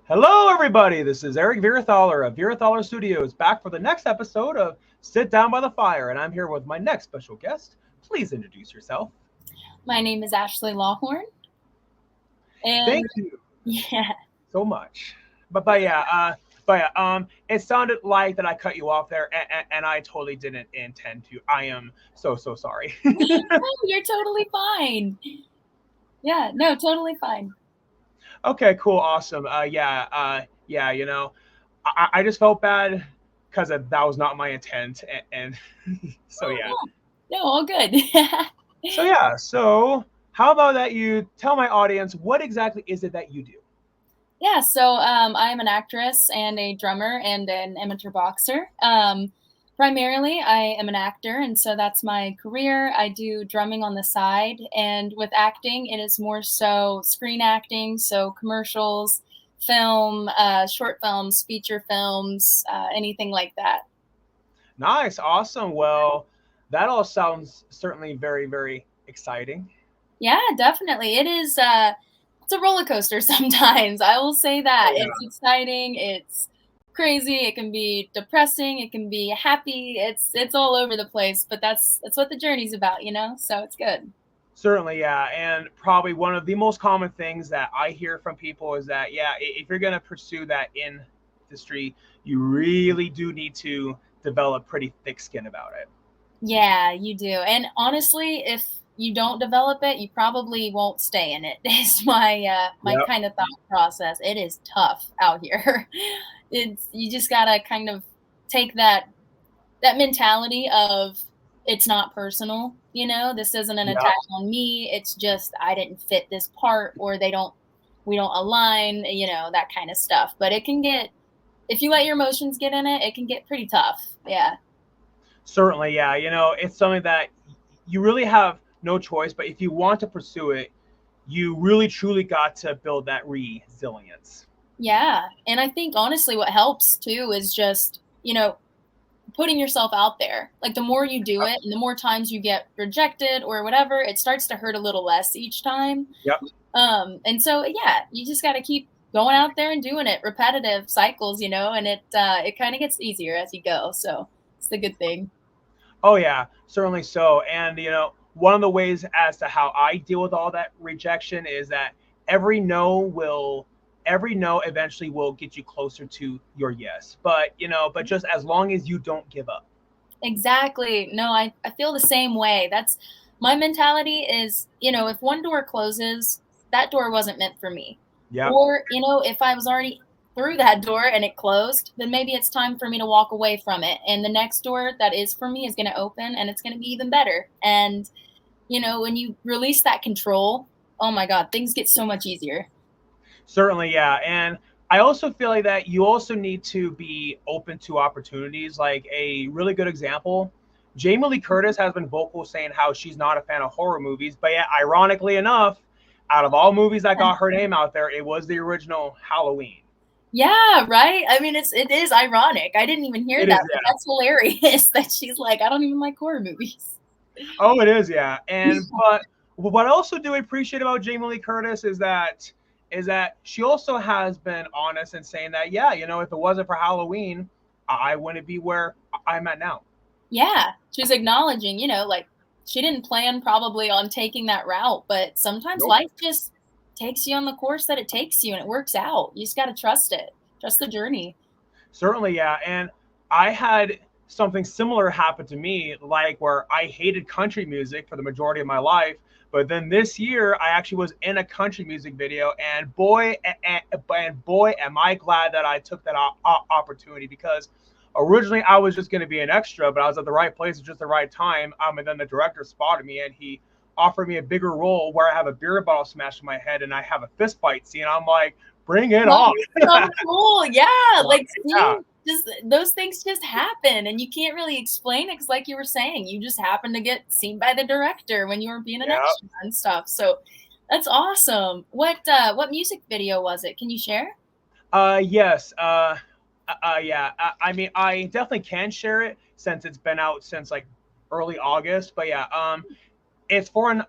Hello, everybody. This is Eric Virathaler of Virathaler Studios, back for the next episode of Sit Down by the Fire, and I'm here with my next special guest. Please introduce yourself. My name is Ashlee Lawhorn, and Thank you yeah, so much. But it sounded like that I cut you off there, and I totally didn't intend to. I am so sorry. no, you're totally fine. Yeah, no, totally fine. Okay, cool, awesome. Yeah. I just felt bad because that was not my intent, and so Oh yeah. no, no, all good. So how about that you tell my audience what exactly is it that you do? Yeah, so I am an actress and a drummer and an amateur boxer. Primarily, I am an actor, and so that's my career. I do drumming on the side, and with acting, it is more so screen acting, so commercials, film, short films, feature films, anything like that. Nice, awesome. Well, that all sounds certainly very exciting. Yeah, definitely. It is it's a roller coaster sometimes. I will say Oh that. yeah. It's exciting, it's crazy, it can be depressing, it can be happy. It's all over the place, but that's what the journey's about, you know? So it's good. Certainly, yeah. And probably one of the most common things that I hear from people is that, yeah, if you're going to pursue that industry, you really do need to develop pretty thick skin about it. Yeah, you do. And honestly, if you don't develop it, you probably won't stay in it. Is my Yep. kind of thought process. It is tough out here. It's you just got to kind of take that mentality of it's not personal, you know, this isn't an Yep. attack on me, it's just I didn't fit this part or we don't align, you know, that kind of stuff. But it can get, if you let your emotions get in it, it can get pretty tough. Yeah. Certainly, yeah. It's something that you really have no choice, but if you want to pursue it, you really truly got to build that resilience. Yeah, and I think honestly what helps too is just, you know, putting yourself out there. Like the more you do Yep. it and the more times you get rejected or whatever, it starts to hurt a little less each time. Yep. And so yeah, you just got to keep going out there and doing it, repetitive cycles, you know, and it kind of gets easier as you go. So it's the good thing. Oh yeah, certainly so. And one of the ways as to how I deal with all that rejection is that every no will every no eventually will get you closer to your yes. But just as long as you don't give up. Exactly. No, I feel the same way. That's my mentality is, you know, if one door closes, that door wasn't meant for me. Yep. Or, you know, if I was already through that door and it closed, then maybe it's time for me to walk away from it. And the next door that is for me is going to open and it's going to be even better. And, you know, when you release that control, oh my God, things get so much easier. Certainly, yeah. And I also feel like that you also need to be open to opportunities. Like a really good example, Jamie Lee Curtis has been vocal saying how she's not a fan of horror movies, but yet, ironically enough, out of all movies that got her name out there, it was the original Halloween. Yeah, right. I mean, it is ironic. I didn't even hear It that, is, but yeah. that's hilarious that she's like, I don't even like horror movies. Oh, it is, yeah. And but what I also do appreciate about Jamie Lee Curtis is that she also has been honest in saying that, yeah, if it wasn't for Halloween, I wouldn't be where I'm at now. Yeah, she's acknowledging, you know, like she didn't plan probably on taking that route, but sometimes Nope. life just takes you on the course that it takes you and it works out. You just got to trust it. Trust the journey. Certainly, yeah. And I had something similar happen to me, like where I hated country music for the majority of my life. But then this year, I actually was in a country music video, and boy, am I glad that I took that opportunity because originally I was just going to be an extra, but I was at the right place at just the right time. And then the director spotted me, and he offered me a bigger role where I have a beer bottle smashed in my head, and I have a fist fight scene. I'm like, bring it That on! is so cool. Yeah, like Yeah. see, just those things just happen and you can't really explain it because like you were saying, you just happened to get seen by the director when you were being an Yeah. extra and stuff. So that's awesome. What music video was it? Can you share? Yes. Yeah. I mean, I definitely can share it since it's been out since like early August. But yeah, it's for an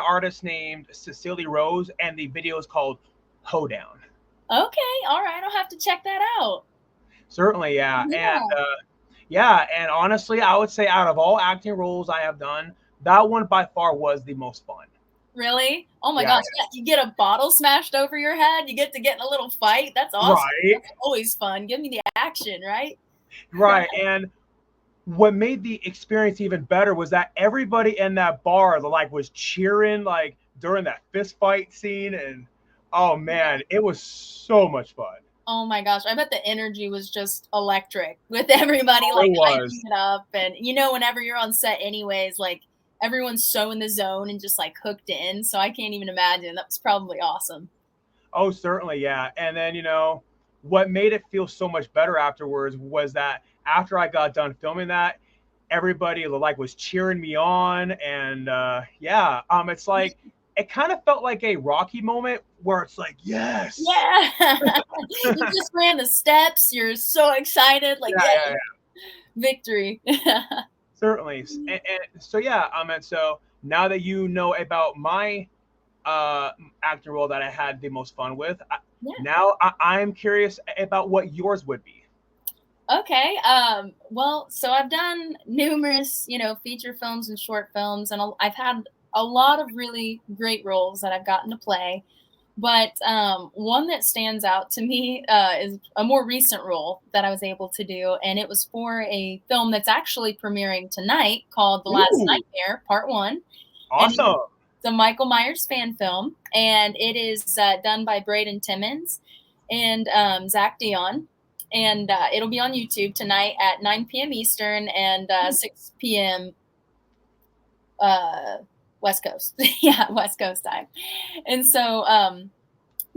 artist named Cecilia Rose, and the video is called Hoedown. Okay, all right, I'll have to check that out. Certainly, yeah. And Yeah. yeah, and honestly, I would say out of all acting roles I have done, that one by far was the most fun. Really? Oh my Yeah, gosh, yeah, you get a bottle smashed over your head, you get to get in a little fight. That's awesome. right, That's always fun. Give me the action, right? right. And what made the experience even better was that everybody in that bar like was cheering like during that fist fight scene, and oh man, it was so much fun. Oh my gosh, I bet the energy was just electric with everybody Oh, like it hyping was. it up. And whenever you're on set anyways, like everyone's so in the zone and just like hooked in. So I can't even imagine. That was probably awesome. Oh, certainly, yeah. And then, what made it feel so much better afterwards was that after I got done filming that, everybody like was cheering me on, and yeah, it's like it kind of felt like a Rocky moment where it's like, yes, Yeah. You just ran the steps. You're so excited. Like, yeah, yeah, yeah, yeah, victory. certainly. And so yeah, and so now that you know about my acting role that I had the most fun with, Yeah. now I'm curious about what yours would be. Okay. Well, so I've done numerous, feature films and short films, and I've had a lot of really great roles that I've gotten to play. But one that stands out to me is a more recent role that I was able to do, and it was for a film that's actually premiering tonight called The Last Ooh, Nightmare, Part One, and awesome. it's a Michael Myers fan film, and it is done by Braden Timmons and Zach Dion. And it'll be on YouTube tonight at 9 p.m. Eastern and 6 p.m. Uh, West Coast. Yeah, West Coast time. And so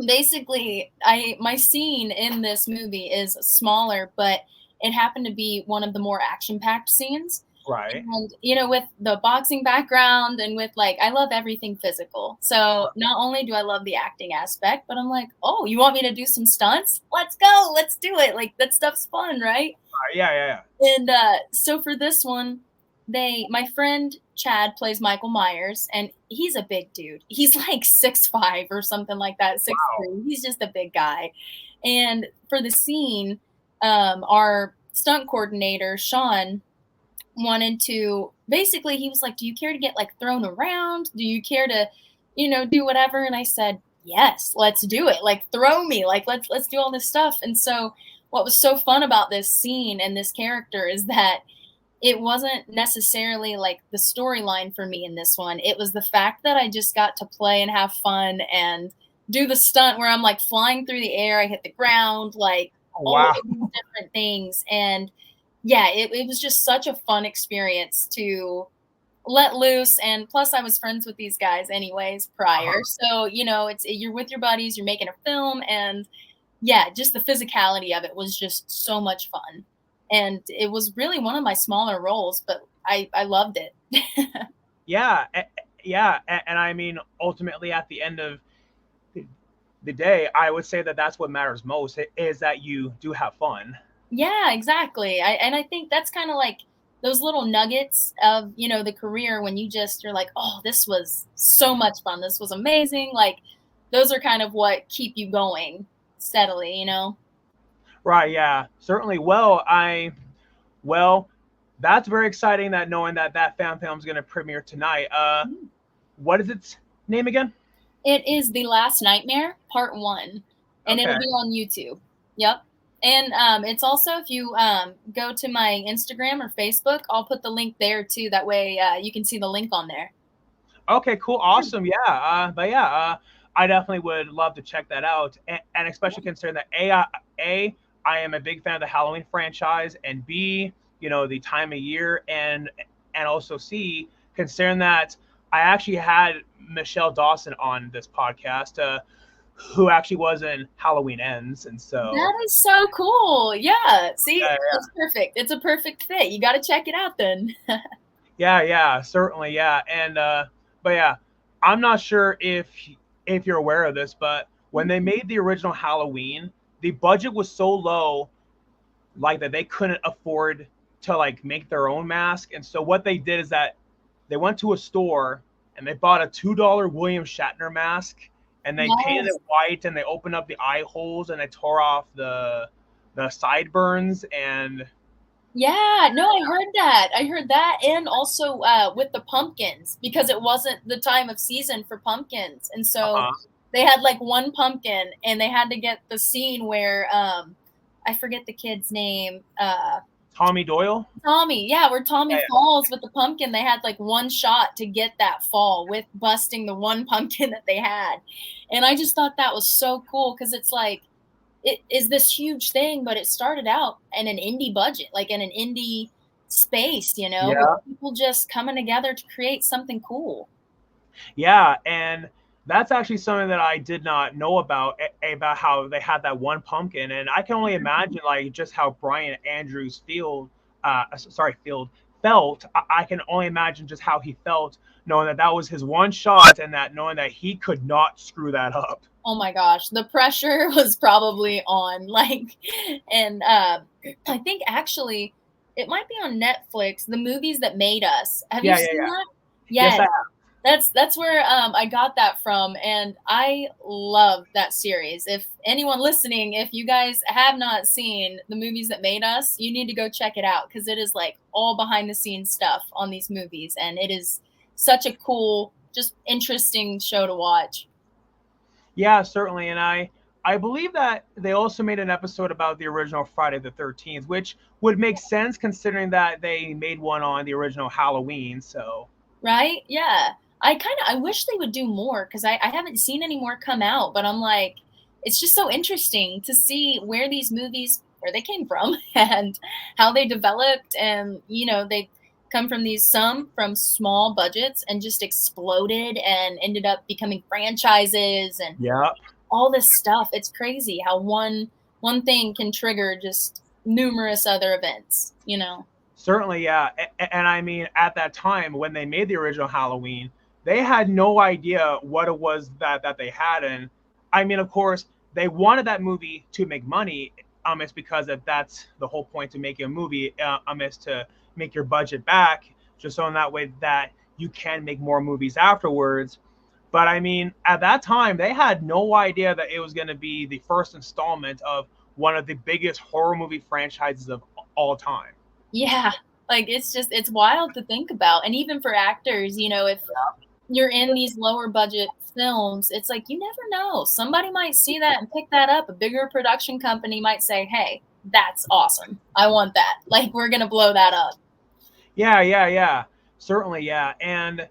basically, my scene in this movie is smaller, but it happened to be one of the more action-packed scenes. Right. And with the boxing background and with like I love everything physical. So not only do I love the acting aspect, but I'm like, oh, you want me to do some stunts? Let's go, let's do it. Like that stuff's fun, right? Yeah, yeah, yeah. And so for this one, my friend Chad plays Michael Myers, and he's a big dude. He's like 6'5" or something like that, six Wow. three. He's just a big guy. And for the scene, our stunt coordinator Sean wanted to basically he was like, do you care to get like thrown around, do you care to do whatever? And I said, yes, let's do it, like throw me, like let's do all this stuff. And so what was so fun about this scene and this character is that it wasn't necessarily like the storyline for me in this one. It was the fact that I just got to play and have fun and do the stunt where I'm like flying through the air, I hit the ground, like all Wow. of these different things. And yeah, it was just such a fun experience to let loose. And plus I was friends with these guys anyways prior. Uh-huh. So, you're with your buddies, you're making a film, and yeah, just the physicality of it was just so much fun. And it was really one of my smaller roles, but I loved it. Yeah, yeah, and I mean, ultimately, at the end of the day, I would say that that's what matters most is that you do have fun. Yeah, exactly. I think that's kind of like those little nuggets of, the career when you're like, "Oh, this was so much fun. This was amazing." Like those are kind of what keep you going steadily. Right? Yeah, certainly. Well, that's very exciting. That knowing that that fan film is going to premiere tonight. What is its name again? It is The Last Nightmare, Part One, and Okay. it'll be on YouTube. Yep. And it's also if you go to my Instagram or Facebook, I'll put the link there too. That way you can see the link on there. Okay. Cool. Awesome. Yeah. But yeah. I definitely would love to check that out, and especially considering that I am a big fan of the Halloween franchise, and B, the time of year, and also C, considering that I actually had Michelle Dawson on this podcast, who actually was in Halloween Ends, and so That is so cool. Yeah. See, yeah, it's perfect. It's a perfect fit. You got to check it out then. yeah, yeah, certainly, yeah, and but yeah, I'm not sure if you're aware of this, but when they made the original Halloween, the budget was so low, like that they couldn't afford to like make their own mask, and so what they did is that they went to a store and they bought a $2 William Shatner mask, and they painted Yes. it white, and they opened up the eye holes, and they tore off the sideburns, and Yeah, no, I heard that. I heard that, and also with the pumpkins because it wasn't the time of season for pumpkins, and so uh-huh. they had like one pumpkin, and they had to get the scene where I forget the kid's name. Tommy Doyle. Tommy, yeah, where Yeah, Tommy falls with the pumpkin. They had like one shot to get that fall with busting the one pumpkin that they had, and I just thought that was so cool because it's like it is this huge thing, but it started out in an indie budget, like in an indie space, yeah, with yeah. people just coming together to create something cool. Yeah, and that's actually something that I did not know about how they had that one pumpkin, and I can only imagine like just how Brian Andrews Field felt. I can only imagine just how he felt knowing that that was his one shot, and that knowing that he could not screw that up. Oh my gosh, the pressure was probably on. Like, and I think actually it might be on Netflix. The movies that made us. Have you Yeah, yeah, seen yeah. that? Yes, Yes. I That's where I got that from, and I love that series. If anyone listening, if you guys have not seen the movies that made us, you need to go check it out because it is like all behind the scenes stuff on these movies, and it is such a cool, just interesting show to watch. Yeah, certainly. And I believe that they also made an episode about the original Friday the 13th, which would make sense considering that they made one on the original Halloween. So, Right? Yeah. I wish they would do more because I haven't seen any more come out, but I'm like, it's just so interesting to see where these movies where they came from and how they developed and they come from these some from small budgets and just exploded and ended up becoming franchises and yeah, all this stuff. It's crazy how one thing can trigger just numerous other events. certainly. Yeah. And I mean, at that time when they made the original Halloween, they had no idea what it was that they had. And I mean, of course, they wanted that movie to make money. It's because that's the whole point to making a movie. Is to make your budget back, just so in that way that you can make more movies afterwards. But I mean, at that time, they had no idea that it was going to be the first installment of one of the biggest horror movie franchises of all time. Yeah, like it's wild to think about. And even for actors, if you're in these lower budget films, it's like you never know. Somebody might see that and pick that up. A bigger production company might say, "Hey, that's awesome. I want that. Like we're going to blow that up." Yeah, yeah, yeah. Certainly, yeah. And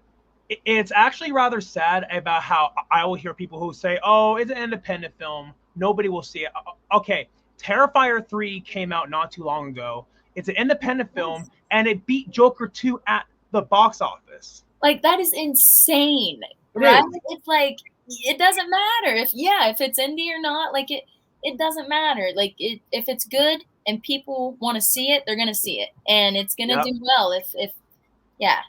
it's actually rather sad about how I will hear people who say, "Oh, it's an independent film. Nobody will see it." Okay, Terrifier 3 came out not too long ago. It's an independent film, Yes. and it beat Joker 2 at the box office. Like that is insane, It right? is. It's like it doesn't matter if it's indie or not. Like it doesn't matter. Like if it's good and people want to see it, they're going to see it and it's going to Yep. do well if yeah.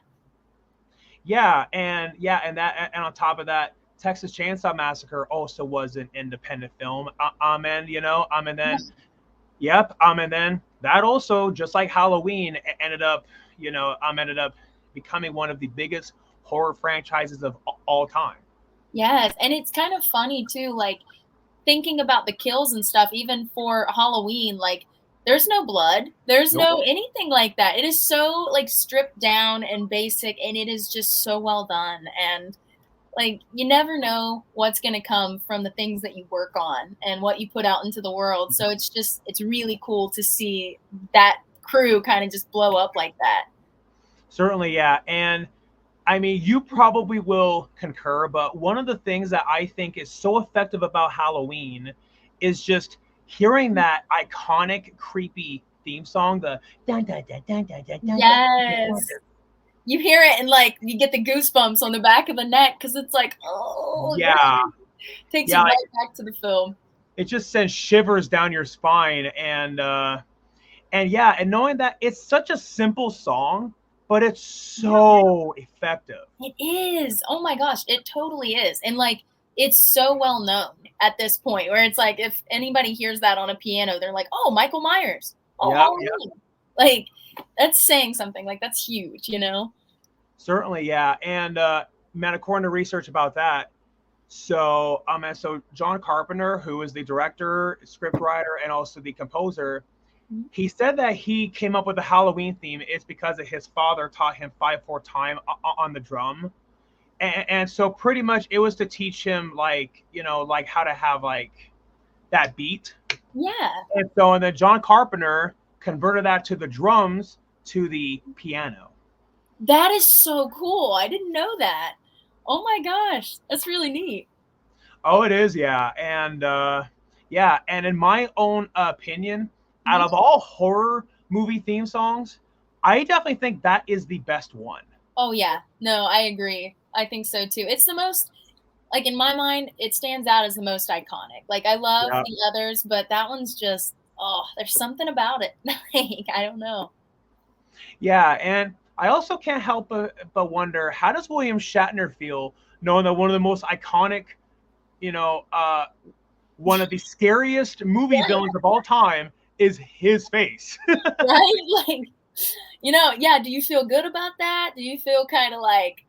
Yeah, and that, and on top of that, Texas Chainsaw Massacre also was an independent film. And then yep, and then that also, just like Halloween, ended up, ended up becoming one of the biggest horror franchises of all time. Yes, and it's kind of funny too, like thinking about the kills and stuff, even for Halloween, like there's no blood, there's Nope. no anything like that. It is so like stripped down and basic, and it is just so well done. And like you never know what's going to come from the things that you work on and what you put out into the world. So it's really cool to see that crew kind of just blow up like that. Certainly, yeah. And I mean, you probably will concur, but one of the things that I think is so effective about Halloween is just hearing that iconic, creepy theme song, the dun dun dun dun dun dun dun dun. Yes. You hear it and like you get the goosebumps on the back of the neck because it's like, oh yeah, Yeah, takes you yeah, right back to the film. it just sends shivers down your spine, and yeah, and knowing that it's such a simple song, but it's so effective. It is. Oh my gosh, it totally is. And like it's so well known at this point where it's like if anybody hears that on a piano, they're like, "Oh, Michael Myers. Oh, Yeah, yeah, Halloween." Like that's saying something. Like that's huge. certainly, yeah. And man, according to research about that, And so John Carpenter, who is the director, scriptwriter, and also the composer, Mhm. he said that he came up with the Halloween theme is because of his father taught him 5/4 time on the drum, and so pretty much it was to teach him like like how to have like that beat. Yeah. And then John Carpenter converted that to the drums to the piano. That is so cool. I didn't know that. Oh my gosh, that's really neat. Oh, it is, yeah. And in my own opinion, out Mhm. of all horror movie theme songs, I definitely think that is the best one. Oh yeah. No, I agree. I think so too. It's the most, like, in my mind, it stands out as the most iconic. Like, I love Yeah. the others, but that one's just, oh, there's something about it. Like, I don't know. Yeah, and I also can't help but wonder, how does William Shatner feel knowing that one of the most iconic, you know, uh, one of the scariest movie villains of all time is his face? Right? Like, yeah, do you feel good about that? Do you feel kind of like,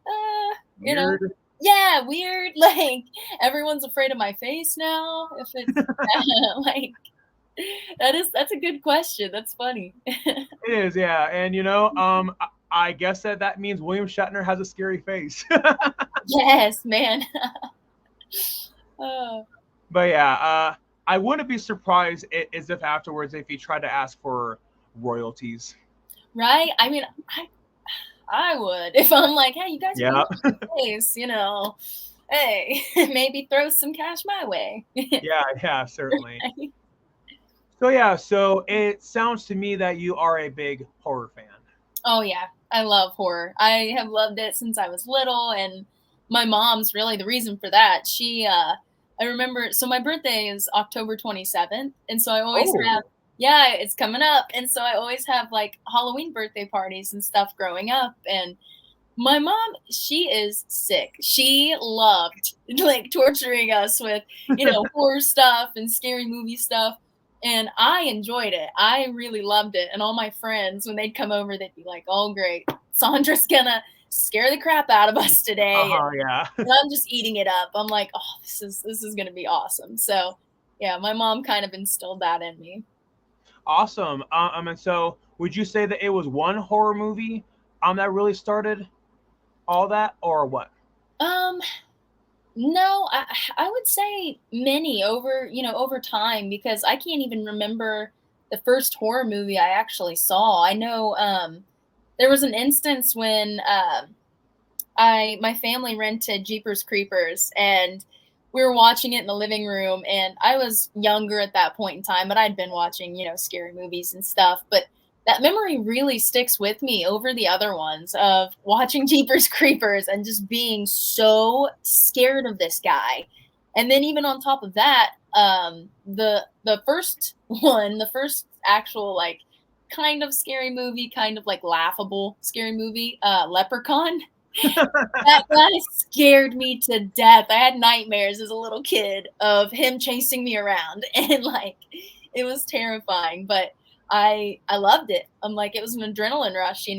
you know, Weird. yeah, weird? Like, everyone's afraid of my face now? If it's, like, that's a good question. That's funny. It is, yeah. And I guess that means William Shatner has a scary face. Yes, man. Oh, But yeah, I wouldn't be surprised as if afterwards if he tried to ask for royalties. right? I mean, I would if I'm like, "Hey, you guys are Yeah, using my face, hey, maybe throw some cash my way." yeah, yeah, certainly. So yeah, so it sounds to me that you are a big horror fan. Oh, yeah. I love horror. I have loved it since I was little, and my mom's really the reason for that. I remember, so my birthday is October 27th, and so I always have, Oh, yeah, it's coming up, and so I always have, like, Halloween birthday parties and stuff growing up, and my mom, she is sick. She loved, like, torturing us with, horror stuff and scary movie stuff, and I enjoyed it. I really loved it, and all my friends, when they'd come over, they'd be like, "Oh, great. Sandra's gonna scare the crap out of us today," uh-huh, yeah. and I'm just eating it up. I'm like, "Oh, this is gonna be awesome." So, yeah, my mom kind of instilled that in me. Awesome. And so would you say that it was one horror movie that really started all that, or what? Um, No, I would say many over time because I can't even remember the first horror movie I actually saw. I know there was an instance when I my family rented Jeepers Creepers and we were watching it in the living room and I was younger at that point in time, but I'd been watching, scary movies and stuff, but that memory really sticks with me over the other ones of watching Jeepers Creepers and just being so scared of this guy. And then even on top of that, the first one, the first actual like kind of scary movie, kind of like laughable scary movie, Leprechaun. That guy scared me to death. I had nightmares as a little kid of him chasing me around, and, like, it was terrifying, but I loved it. I'm like, it was an adrenaline rush, you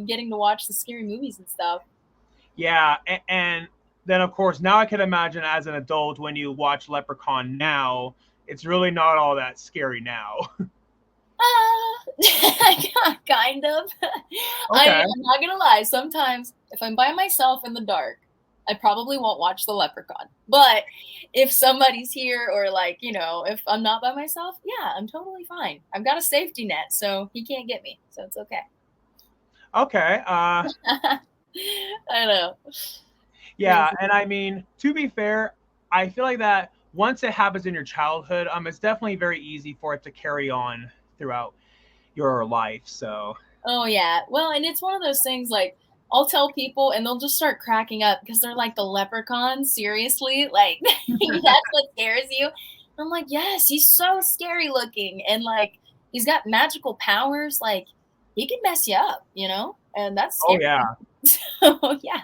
getting to watch the scary movies and stuff. Yeah, and then of course now I can imagine as an adult when you watch Leprechaun now, it's really not all that scary now. Kind of. Okay. I'm not gonna lie, sometimes if I'm by myself in the dark, I probably won't watch The Leprechaun. But if somebody's here or like, if I'm not by myself, yeah, I'm totally fine. I've got a safety net, so he can't get me. So it's okay. Okay. I know. Yeah, Crazy. and I mean, to be fair, I feel like that once it happens in your childhood, it's definitely very easy for it to carry on throughout your life. So, Oh yeah. Well, and it's one of those things like I'll tell people and they'll just start cracking up because they're like the leprechaun, seriously? Like that's what scares you? I'm like, yes, he's so scary looking and like he's got magical powers, like he can mess you up. And that's oh scary. yeah. So yeah.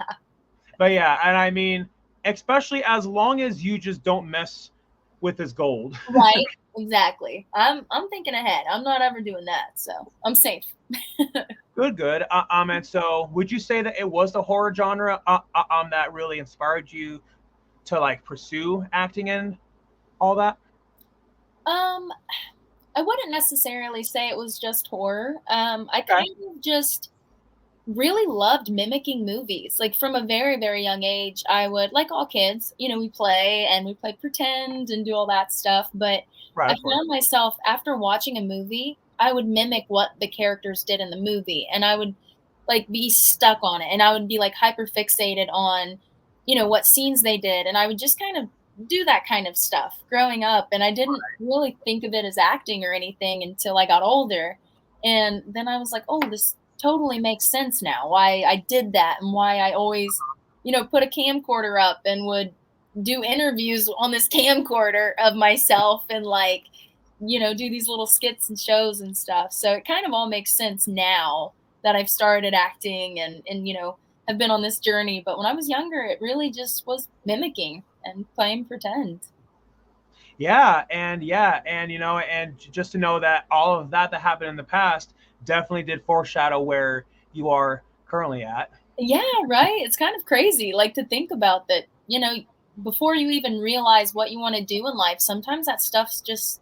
But yeah, and I mean, especially as long as you just don't mess with his gold. Right. Exactly. I'm thinking ahead. I'm not ever doing that. So I'm safe. Good, good. And so would you say that it was the horror genre that really inspired you to like pursue acting and all that? Um, I wouldn't necessarily say it was just horror. I Okay. kind of just really loved mimicking movies. Like from a very, very young age, I would, like all kids, we play and we play pretend and do all that stuff. But Right, I of course. found myself after watching a movie, I would mimic what the characters did in the movie and I would like be stuck on it and I would be like hyper fixated on, what scenes they did. And I would just kind of do that kind of stuff growing up. And I didn't really think of it as acting or anything until I got older. And then I was like, oh, this totally makes sense now why I did that and why I always, put a camcorder up and would do interviews on this camcorder of myself and like, do these little skits and shows and stuff. So it kind of all makes sense now that I've started acting and have been on this journey. But when I was younger, it really just was mimicking and playing pretend. And and just to know that all of that happened in the past definitely did foreshadow where you are currently at. Yeah, right. It's kind of crazy, like to think about that, before you even realize what you want to do in life, sometimes that stuff's just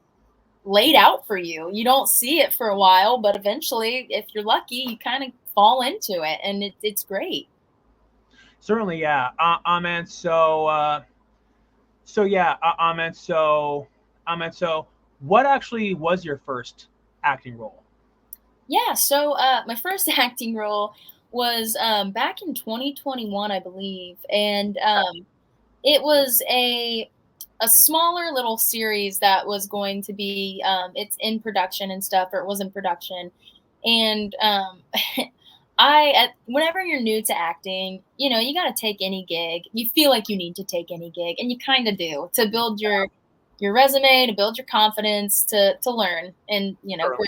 laid out for you. You don't see it for a while, but eventually, if you're lucky, you kind of fall into it, and it's great. Certainly, yeah. And so yeah, and so what actually was your first acting role? Yeah, so my first acting role was back in 2021, I believe, and it was a smaller little series that was going to be it's in production and stuff, or it was in production, and whenever you're new to acting, you got to take any gig. You feel like you need to take any gig, and you kind of do to build your resume, to build your confidence, to learn and Certainly. grow.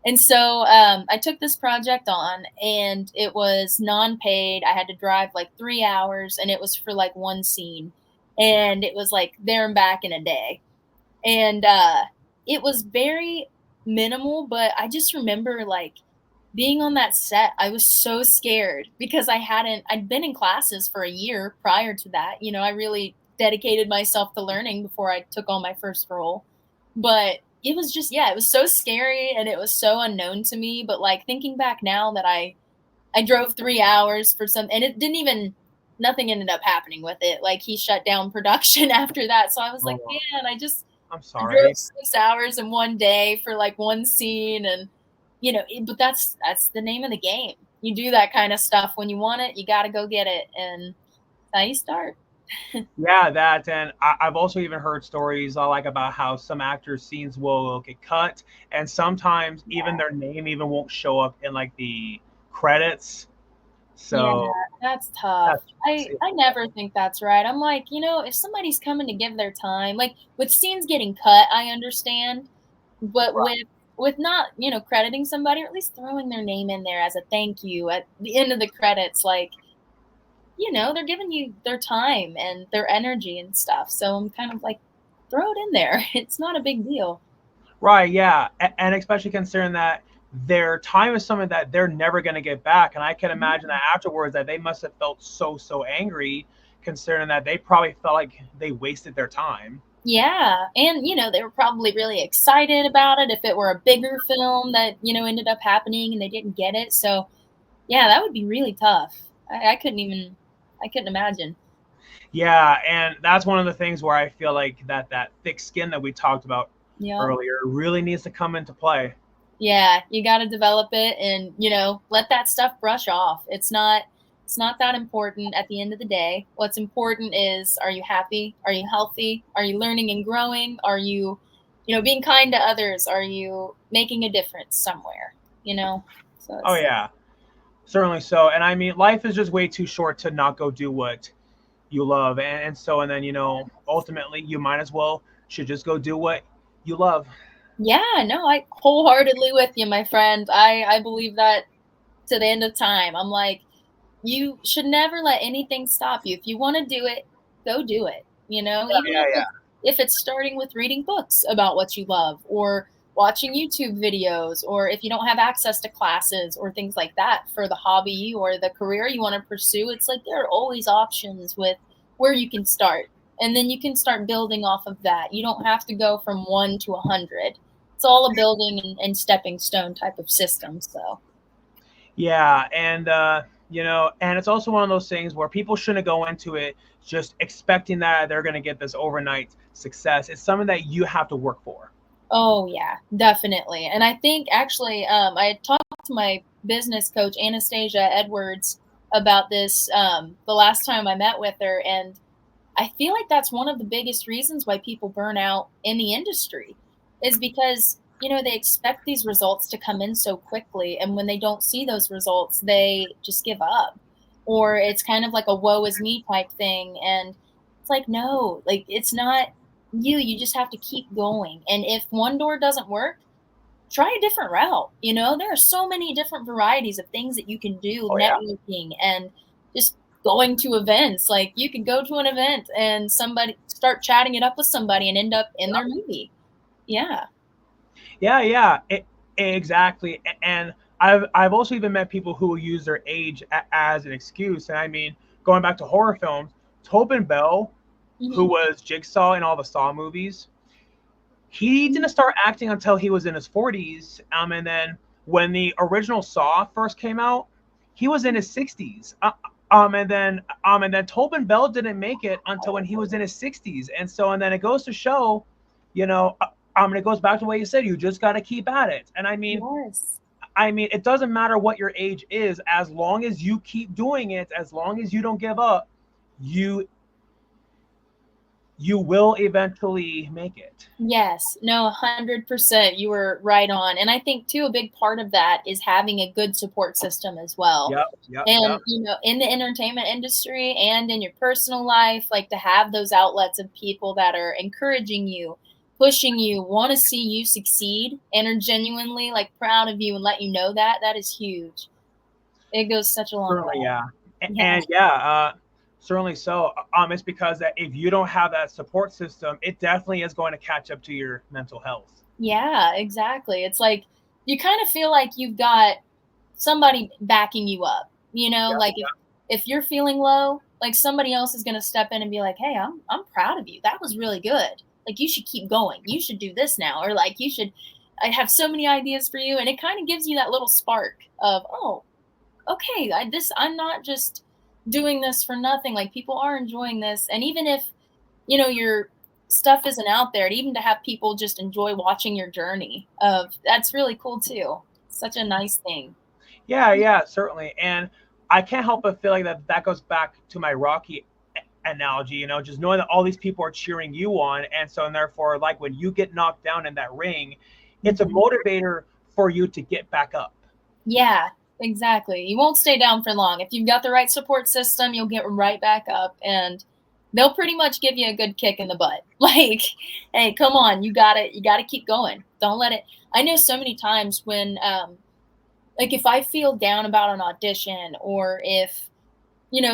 And so I took this project on, and it was non-paid. I had to drive like 3 hours, and it was for like one scene, and it was like there and back in a day. And it was very minimal, but I just remember like being on that set. I was so scared because I'd been in classes for a year prior to that. I really dedicated myself to learning before I took on my first role. But it was just, yeah, it was so scary and it was so unknown to me. But like thinking back now that I drove 3 hours for some, and it didn't even, nothing ended up happening with it. Like he shut down production after that. So I was like, Oh, man, I'm I drove sorry. 6 hours in one day for like one scene. And, but that's the name of the game. You do that kind of stuff when you want it, you got to go get it. And that's how you start. Yeah, that, and I've also even heard stories like about how some actors' scenes will get cut, and sometimes even their name even won't show up in like the credits. Yeah, So that's tough. that's I never think that's right. I'm like, if somebody's coming to give their time, like with scenes getting cut, I understand, but right. with not, crediting somebody or at least throwing their name in there as a thank you at the end of the credits, like, they're giving you their time and their energy and stuff. So I'm kind of like, throw it in there. It's not a big deal. Right, yeah, and especially considering that their time is something that they're never going to get back, and I can imagine that afterwards that they must have felt so angry, considering that they probably felt like they wasted their time. Yeah, and they were probably really excited about it if it were a bigger film that ended up happening and they didn't get it. So yeah, that would be really tough. I couldn't even, I couldn't imagine. Yeah, and that's one of the things where I feel like that thick skin that we talked about Yeah, earlier really needs to come into play. yeah, you got to develop it and let that stuff brush off. It's not that important at the end of the day. What's important is, are you happy? Are you healthy? Are you learning and growing? Are you, being kind to others? Are you making a difference somewhere? You know, so Oh it's yeah, certainly so. And I mean, life is just way too short to not go do what you love, and then ultimately you might as well should just go do what you love. yeah, no, I wholeheartedly with you, my friend. I believe that to the end of time. I'm like, you should never let anything stop you. If you want to do it, go do it. Even Yeah, if it's starting with reading books about what you love or watching YouTube videos, or if you don't have access to classes or things like that for the hobby or the career you want to pursue, it's like there are always options with where you can start. and then you can start building off of that. You don't have to go from 1 to 100. It's all a building and stepping stone type of system. So Yeah, and and it's also one of those things where people shouldn't go into it just expecting that they're going to get this overnight success. It's something that you have to work for. oh yeah, definitely. And I think actually, I had talked to my business coach Anastasia Edwards about this the last time I met with her, and I feel like that's one of the biggest reasons why people burn out in the industry is because, they expect these results to come in so quickly. And when they don't see those results, they just give up. Or it's kind of like a woe is me type thing. And it's like, no, like it's not you. You just have to keep going. And if one door doesn't work, try a different route. There are so many different varieties of things that you can do, Oh yeah. networking and just going to events. Like you could go to an event and somebody start chatting it up with somebody and end up in their movie. Yeah. Yeah, yeah, exactly. And I've also even met people who will use their age as an excuse. And I mean, going back to horror films, Tobin Bell, who Hmm. was Jigsaw in all the Saw movies, he didn't start acting until he was in his 40s. And then when the original Saw first came out, he was in his 60s. And then Tobin Bell didn't make it until when he was in his 60s. And then it goes to show, you know, and it goes back to what you said. You just got to keep at it. And Yes. I mean, it doesn't matter what your age is, as long as you keep doing it, as long as you don't give up, you you will eventually make it. Yes, no, 100%. You were right on. And I think too, a big part of that is having a good support system as well. Yep, yep, And, yep. in the entertainment industry and in your personal life, like to have those outlets of people that are encouraging you, pushing you, want to see you succeed, and are genuinely like proud of you and let you know that, that is huge. It goes such a long Certainly, way. yeah. Yeah. And yeah, certainly so. It's because that if you don't have that support system, it definitely is going to catch up to your mental health. Yeah, exactly. It's like you kind of feel like you've got somebody backing you up. Yep, Like if you're feeling low, like somebody else is going to step in and be like, "Hey, I'm proud of you. That was really good. Like you should keep going. You should do this now, or like you should I have so many ideas for you." And it kind of gives you that little spark of, "Oh, okay, I'm not just doing this for nothing. Like people are enjoying this." And even if, your stuff isn't out there, and even to have people just enjoy watching your journey of that's really cool too. Such a nice thing. yeah, yeah, certainly. And I can't help but feel like that goes back to my Rocky analogy. Just knowing that all these people are cheering you on, and therefore, like when you get knocked down in that ring, it's a Mhm. motivator for you to get back up. Yeah, exactly. You won't stay down for long. If you've got the right support system, you'll get right back up and they'll pretty much give you a good kick in the butt. Like, hey, come on, you gotta keep going. Don't let it I know so many times when like if I feel down about an audition or if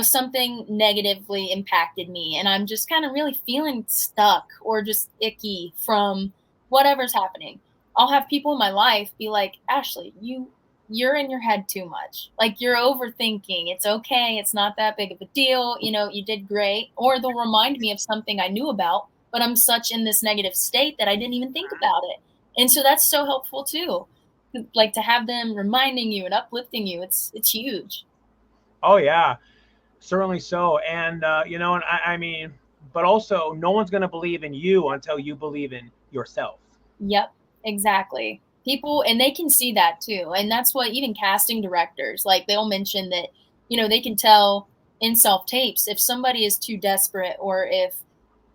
something negatively impacted me and I'm just kind of really feeling stuck or just icky from whatever's happening. I'll have people in my life be like, "Ashley, you're in your head too much. Like you're overthinking. It's okay. It's not that big of a deal. You did great." Or they'll remind me of something I knew about, but I'm such in this negative state that I didn't even think about it. And so that's so helpful too. Like to have them reminding you and uplifting you. It's huge. Oh yeah, certainly so. And I mean, but also, no one's going to believe in you until you believe in yourself. Yep, exactly. People and they can see that too, and that's what even casting directors, like, they'll mention that, they can tell in self-tapes if somebody is too desperate or if,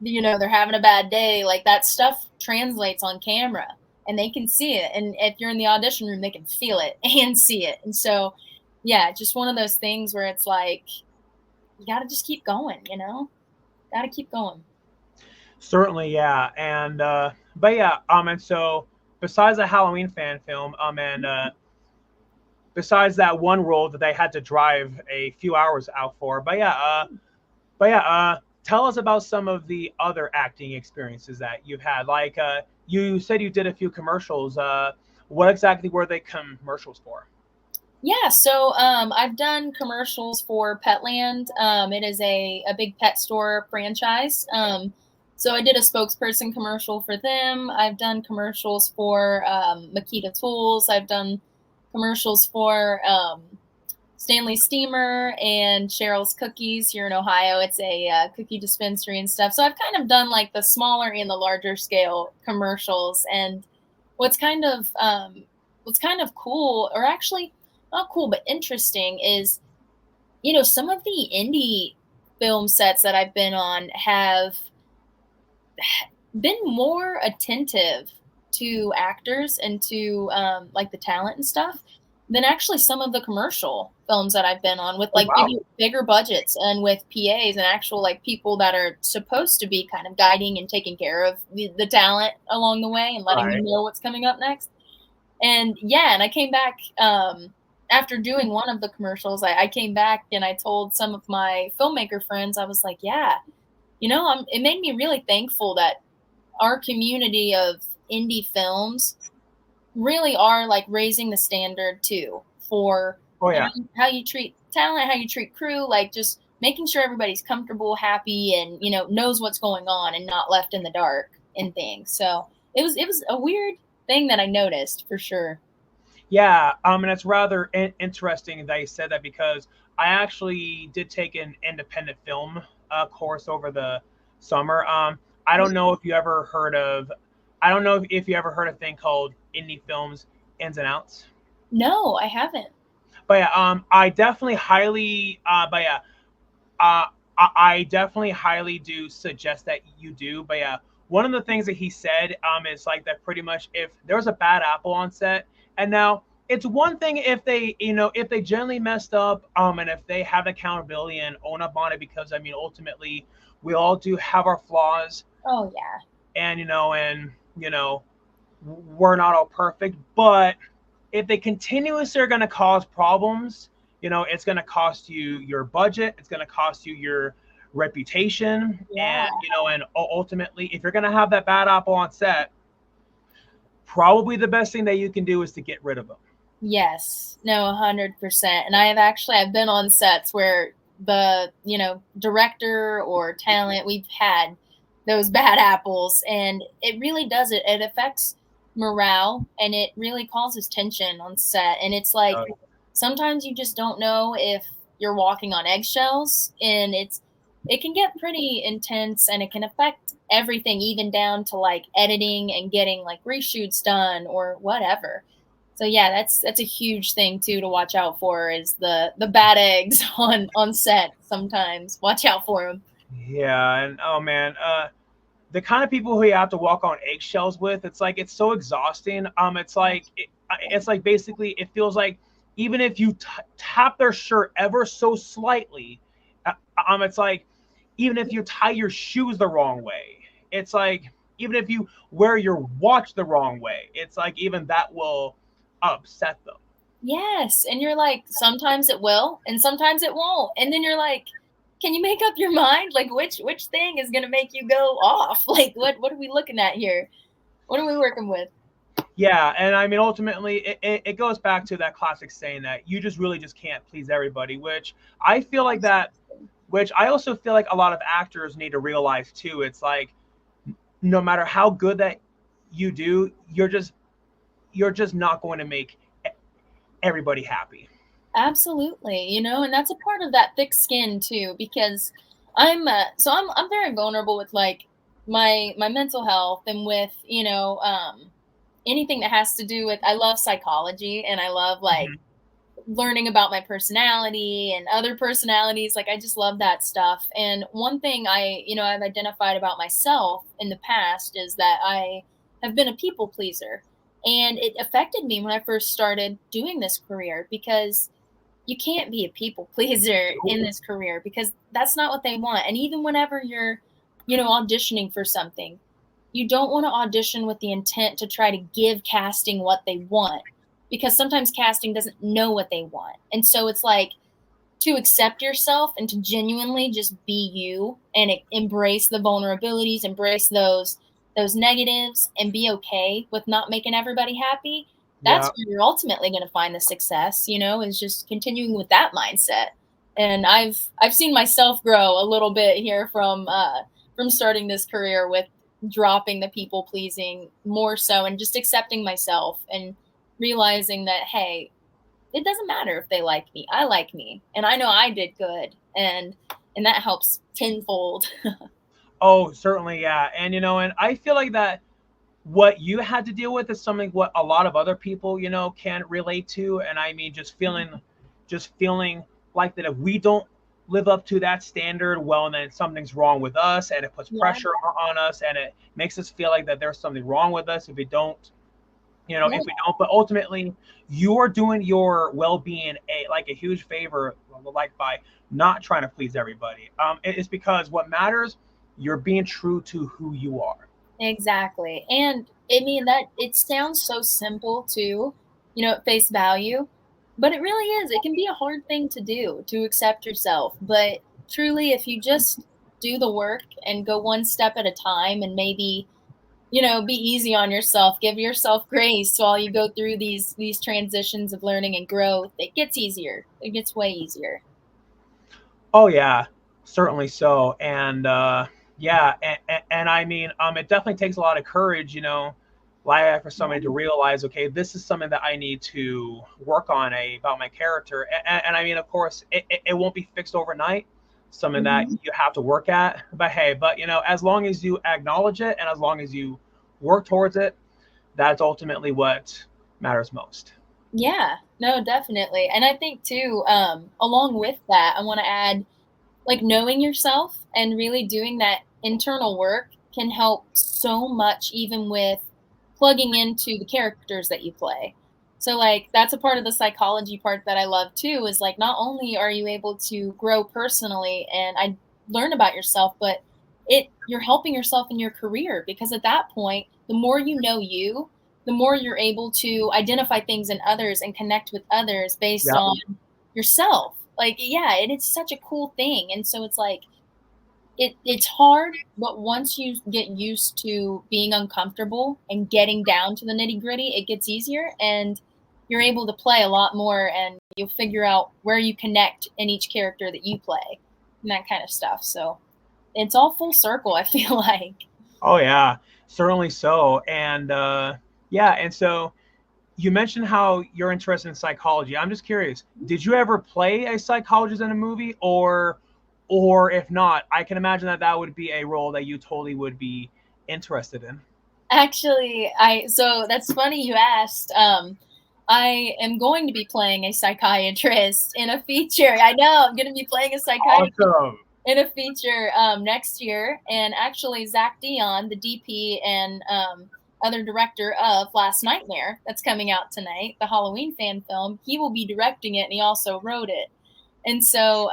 they're having a bad day, like, that stuff translates on camera, and they can see it, and if you're in the audition room, they can feel it and see it, and so, yeah, just one of those things where it's like, you gotta just keep going, you know? Gotta keep going. Certainly, yeah. But yeah, and so besides the Halloween fan film, and besides that one role that they had to drive a few hours out for, tell us about some of the other acting experiences that you've had. Like, you said you did a few commercials. What exactly were they commercials for? Yeah, so I've done commercials for Petland. It is a big pet store franchise. So I did a spokesperson commercial for them. I've done commercials for Makita Tools. I've done commercials for Stanley Steamer and Cheryl's Cookies here in Ohio. It's a cookie dispensary and stuff. So I've kind of done like the smaller and the larger scale commercials. And what's kind of what's kind of cool, or actually not cool but interesting, is some of the indie film sets that I've been on have been more attentive to actors and to like the talent and stuff than actually some of the commercial films that I've been on with Oh, like wow. bigger budgets and with PAs and actual like people that are supposed to be kind of guiding and taking care of the talent along the way and letting Right. them know what's coming up next. And yeah, and I came back after doing one of the commercials. I came back and I told some of my filmmaker friends, I was like, yeah, it made me really thankful that our community of indie films really are like raising the standard too for Oh yeah. how you treat talent, how you treat crew, like just making sure everybody's comfortable, happy, and knows what's going on and not left in the dark and things. So it was a weird thing that I noticed for sure. Yeah, and it's rather interesting that you said that because I actually did take an independent film course over the summer. I don't know if you ever heard of, I don't know if you ever heard of a thing called indie films ins and outs. No, I haven't. But yeah, I definitely highly, but yeah, uh, I definitely highly do suggest that you do. But yeah, one of the things that he said is like that pretty much if there's a bad apple on set, and now it's one thing if they if they generally messed up and if they have accountability and own up on it because I mean ultimately we all do have our flaws Oh yeah. and you know we're not all perfect, but if they continuously are going to cause problems, it's going to cost you your budget, it's going to cost you your reputation, Yeah. and and ultimately, if you're going to have that bad apple on set, probably the best thing that you can do is to get rid of them. Yes. No, 100%. And I've been on sets where the, director or talent, we've had those bad apples, and it really does it. It affects morale and it really causes tension on set. And it's like Uh, sometimes you just don't know if you're walking on eggshells, and it can get pretty intense and it can affect everything, even down to like editing and getting like reshoots done or whatever. So yeah, that's a huge thing too to watch out for, is the bad eggs on set. Sometimes watch out for them. yeah, and oh man, the kind of people who you have to walk on eggshells with, it's like it's so exhausting. It's like basically it feels like even if you tap their shirt ever so slightly, it's like even if you tie your shoes the wrong way, it's like even if you wear your watch the wrong way, it's like even that will upset them. Yes, and you're like, sometimes it will, and sometimes it won't, and then you're like, can you make up your mind? Like, which thing is gonna make you go off? Like, what are we looking at here? What are we working with? Yeah, and I mean, ultimately, it goes back to that classic saying that you just really just can't please everybody, which I feel like that, which I also feel like a lot of actors need to realize too. It's like no matter how good that you do, you're just not going to make everybody happy. Absolutely, and that's a part of that thick skin too, because I'm very vulnerable with like my mental health and with anything that has to do with, I love psychology and I love like Mhm. learning about my personality and other personalities. Like I just love that stuff. And one thing I've identified about myself in the past is that I have been a people pleaser. And it affected me when I first started doing this career, because you can't be a people pleaser in this career, because that's not what they want. And even whenever you're, auditioning for something, you don't want to audition with the intent to try to give casting what they want, because sometimes casting doesn't know what they want. And so it's like to accept yourself and to genuinely just be you and embrace the vulnerabilities, embrace those negatives, and be okay with not making everybody happy. that's Yeah. where you're ultimately going to find the success, is just continuing with that mindset. And I've seen myself grow a little bit here from starting this career with dropping the people pleasing more so and just accepting myself and realizing that, hey, it doesn't matter if they like me. I like me, and I know I did good, and that helps tenfold. Oh, certainly, yeah. And and I feel like that what you had to deal with is something what a lot of other people, can relate to. And I mean, just feeling like that if we don't live up to that standard, well, then something's wrong with us, and it puts Yeah, pressure on us, and it makes us feel like that there's something wrong with us yeah, if we don't. But ultimately, you are doing your well-being a huge favor, like by not trying to please everybody. It's because what matters, you're being true to who you are. exactly. And I mean that it sounds so simple too, at face value, but it really is. It can be a hard thing to do to accept yourself, but truly, if you just do the work and go one step at a time, and maybe be easy on yourself, give yourself grace while you go through these transitions of learning and growth. It gets easier. It gets way easier. Oh yeah, certainly so. And yeah, and I mean, it definitely takes a lot of courage, like for somebody to Yeah. realize, okay, this is something that I need to work on about my character. And I mean, of course, it won't be fixed overnight. Something that Mhm. you have to work at. But hey, but as long as you acknowledge it and as long as you work towards it, that's ultimately what matters most. Yeah, no, definitely. And I think too, along with that, I want to add like knowing yourself and really doing that internal work can help so much, even with plugging into the characters that you play. So like that's a part of the psychology part that I love too, is like not only are you able to grow personally and I learn about yourself, but you're helping yourself in your career, because at that point, the more you know you, the more you're able to identify things in others and connect with others based Yeah. on yourself. Like, yeah, it is such a cool thing. And so it's like it's hard, but once you get used to being uncomfortable and getting down to the nitty-gritty, it gets easier and you're able to play a lot more, and you'll figure out where you connect in each character that you play and that kind of stuff. So it's all full circle, I feel like. Oh yeah, certainly so. And yeah, and so you mentioned how you're interested in psychology. I'm just curious, did you ever play a psychologist in a movie, or if not, I can imagine that that would be a role that you totally would be interested in. Actually, I so that's funny you asked. I am going to be playing a psychiatrist in a feature. I know I'm going to be playing a psychiatrist Awesome. in a feature next year. And actually, Zach Dion, the DP and other director of Last Nightmare, that's coming out tonight, the Halloween fan film, he will be directing it, and he also wrote it. And so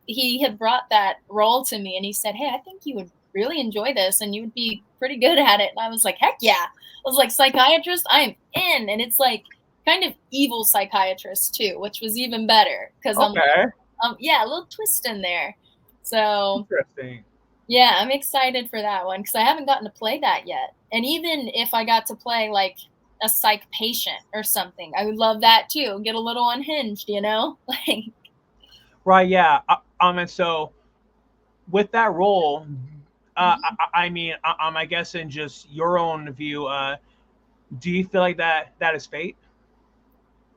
he had brought that role to me, and he said, "Hey, I think you would really enjoy this, and you would be pretty good at it." And I was like, "Heck yeah!" I was like, "Psychiatrist, I'm in!" And it's like kind of evil psychiatrist too, which was even better because I'm Okay. yeah, a little twist in there. So Interesting. yeah, I'm excited for that one because I haven't gotten to play that yet. And even if I got to play like a psych patient or something, I would love that too. Get a little unhinged. Like, Right. Yeah. And so with that role, I mean, I guess in just your own view, do you feel like that is fate?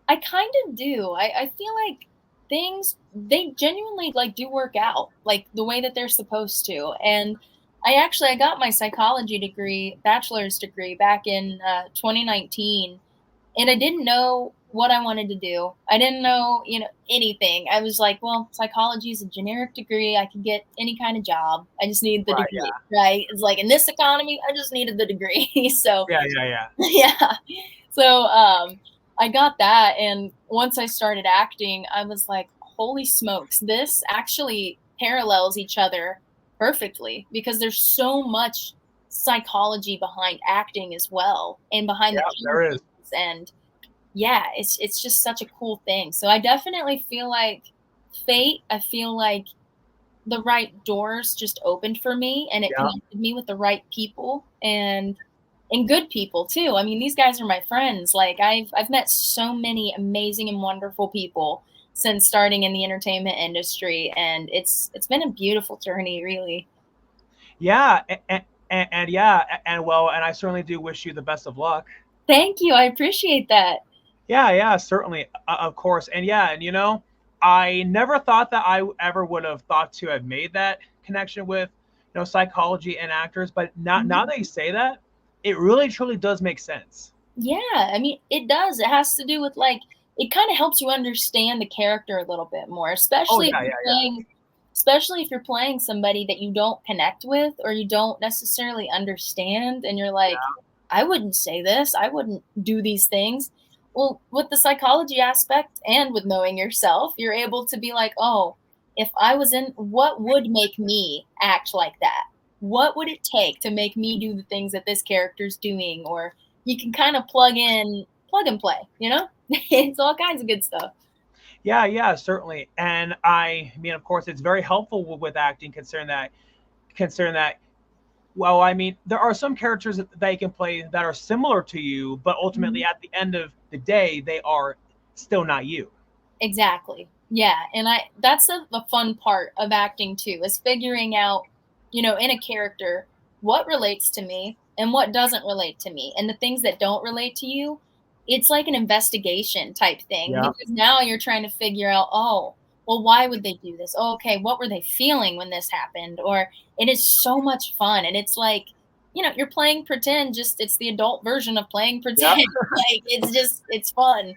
I kind of do. I feel like things they genuinely like do work out like the way that they're supposed to. And I got my psychology degree, bachelor's degree back in 2019, and I didn't know what I wanted to do. I didn't know, anything. I was like, well, psychology is a generic degree. I could get any kind of job. I just need the Right. degree, right? It's like in this economy, I just needed the degree. So Yeah. Yeah. Yeah. yeah. So I got that, and once I started acting, I was like, holy smokes, this actually parallels each other perfectly, because there's so much psychology behind acting as well, and behind Yeah. the There is. characters. And yeah, it's just such a cool thing. So I definitely feel like fate. I feel like the right doors just opened for me, and it Yeah. connected me with the right people. And and good people too. I mean, these guys are my friends. Like I've met so many amazing and wonderful people since starting in the entertainment industry, and it's been a beautiful journey, really. Yeah, and yeah, and well, and I certainly do wish you the best of luck. Thank you. I appreciate that. Yeah, yeah, certainly, of course, and yeah, and I never thought that I ever would have thought to have made that connection with, psychology and actors, but now Mhm. that you say that, it really truly does make sense. Yeah, I mean, it does. It has to do with like it kind of helps you understand the character a little bit more, Oh especially if yeah, you're yeah, yeah, playing especially if you're playing somebody that you don't connect with or you don't necessarily understand and you're like, I wouldn't say this, I wouldn't do these things. Well, with the psychology aspect and with knowing yourself, you're able to be like, oh, if I was in, what would make me act like that? What would it take to make me do the things that this character's doing? Or you can kind of plug and play, you know? It's all kinds of good stuff. yeah, yeah, certainly. And I mean, of course, it's very helpful with acting, considering that. Well, I mean, there are some characters that you can play that are similar to you, but ultimately, Mhm. at the end of the day, they are still not you. Exactly. Yeah, and I that's the fun part of acting too, is figuring out, in a character what relates to me and what doesn't relate to me. And the things that don't relate to you, it's like an investigation type thing Yeah. because now you're trying to figure out, oh, well, why would they do this? Oh, okay, what were they feeling when this happened? Or it is so much fun. And it's like, you're playing pretend, just it's the adult version of playing Yeah. pretend. Like it's fun.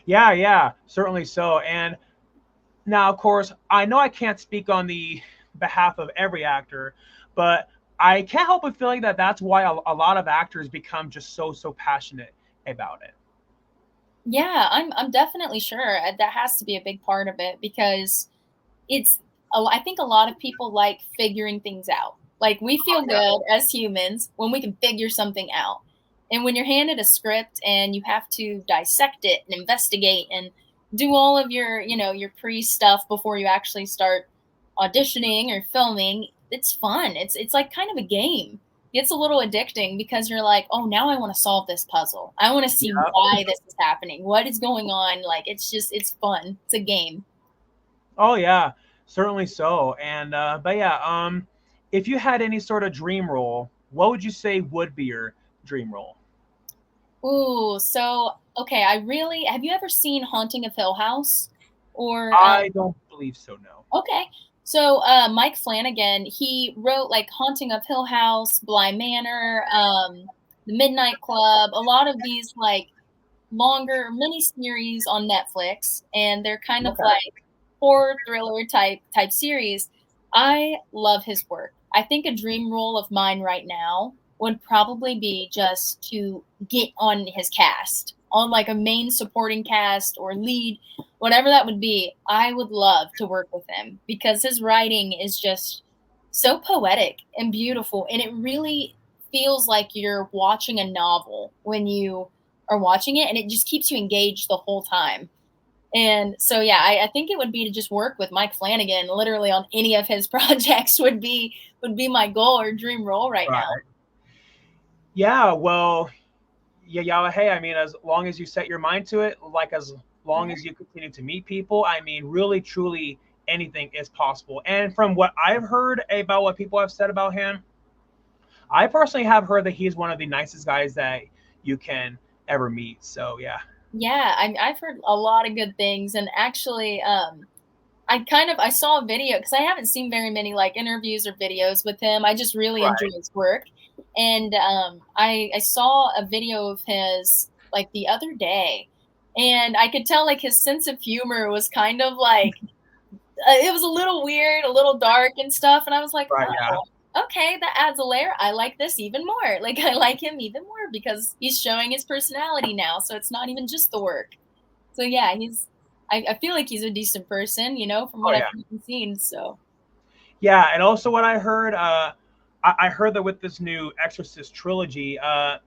Yeah, yeah, certainly so. And now, of course, I know I can't speak on the behalf of every actor, but I can't help but feeling that that's why a lot of actors become just so passionate about it. Yeah, I'm definitely sure that has to be a big part of it because it's I think a lot of people like figuring things out. Like we Oh feel yeah, good as humans when we can figure something out. And when you're handed a script and you have to dissect it and investigate and do all of your pre stuff before you actually start auditioning or filming, it's fun. It's like kind of a game. It's a little addicting because you're like, "Oh, now I want to solve this puzzle. I want to see yeah. why this is happening. What is going on?" Like it's fun. It's a game. Oh yeah, certainly so. And but yeah, if you had any sort of dream role, what would you say would be your dream role? Ooh, so okay, I really have you ever seen Haunting of Hill House? Or I don't believe so. No. okay. So Mike Flanagan, he wrote like Haunting of Hill House, Bly Manor, The Midnight Club, a lot of these like longer mini series on Netflix, and they're kind of Okay. like horror thriller type series. I love his work. I think a dream role of mine right now would probably be just to get on his cast, on like a main supporting cast or lead, whatever that would be. I would love to work with him because his writing is just so poetic and beautiful, and it really feels like you're watching a novel when you are watching it, and it just keeps you engaged the whole time. And so, yeah, I think it would be to just work with Mike Flanagan literally on any of his projects would be my goal or dream role right now. Right. Yeah. Well. Yeah. Yeah. Hey, I mean, as long as you set your mind to it, like as long as you continue to meet people, I mean, really, truly, anything is possible. And from what I've heard about what people have said about him, I personally have heard that he's one of the nicest guys that you can ever meet. So yeah. Yeah, I've heard a lot of good things, and actually, I saw a video because I haven't seen very many like interviews or videos with him. I just really enjoy Right. his work, and I saw a video of his like the other day, and I could tell like his sense of humor was kind of like it was a little weird, a little dark and stuff, and I was like, Right. Yeah. oh, okay, that adds a layer. I like this even more. Like I like him even more because he's showing his personality now, so it's not even just the work. So yeah, I feel like he's a decent person, from Oh what I've yeah. seen. So Yeah, and also what I heard, I heard that with this new Exorcist trilogy, I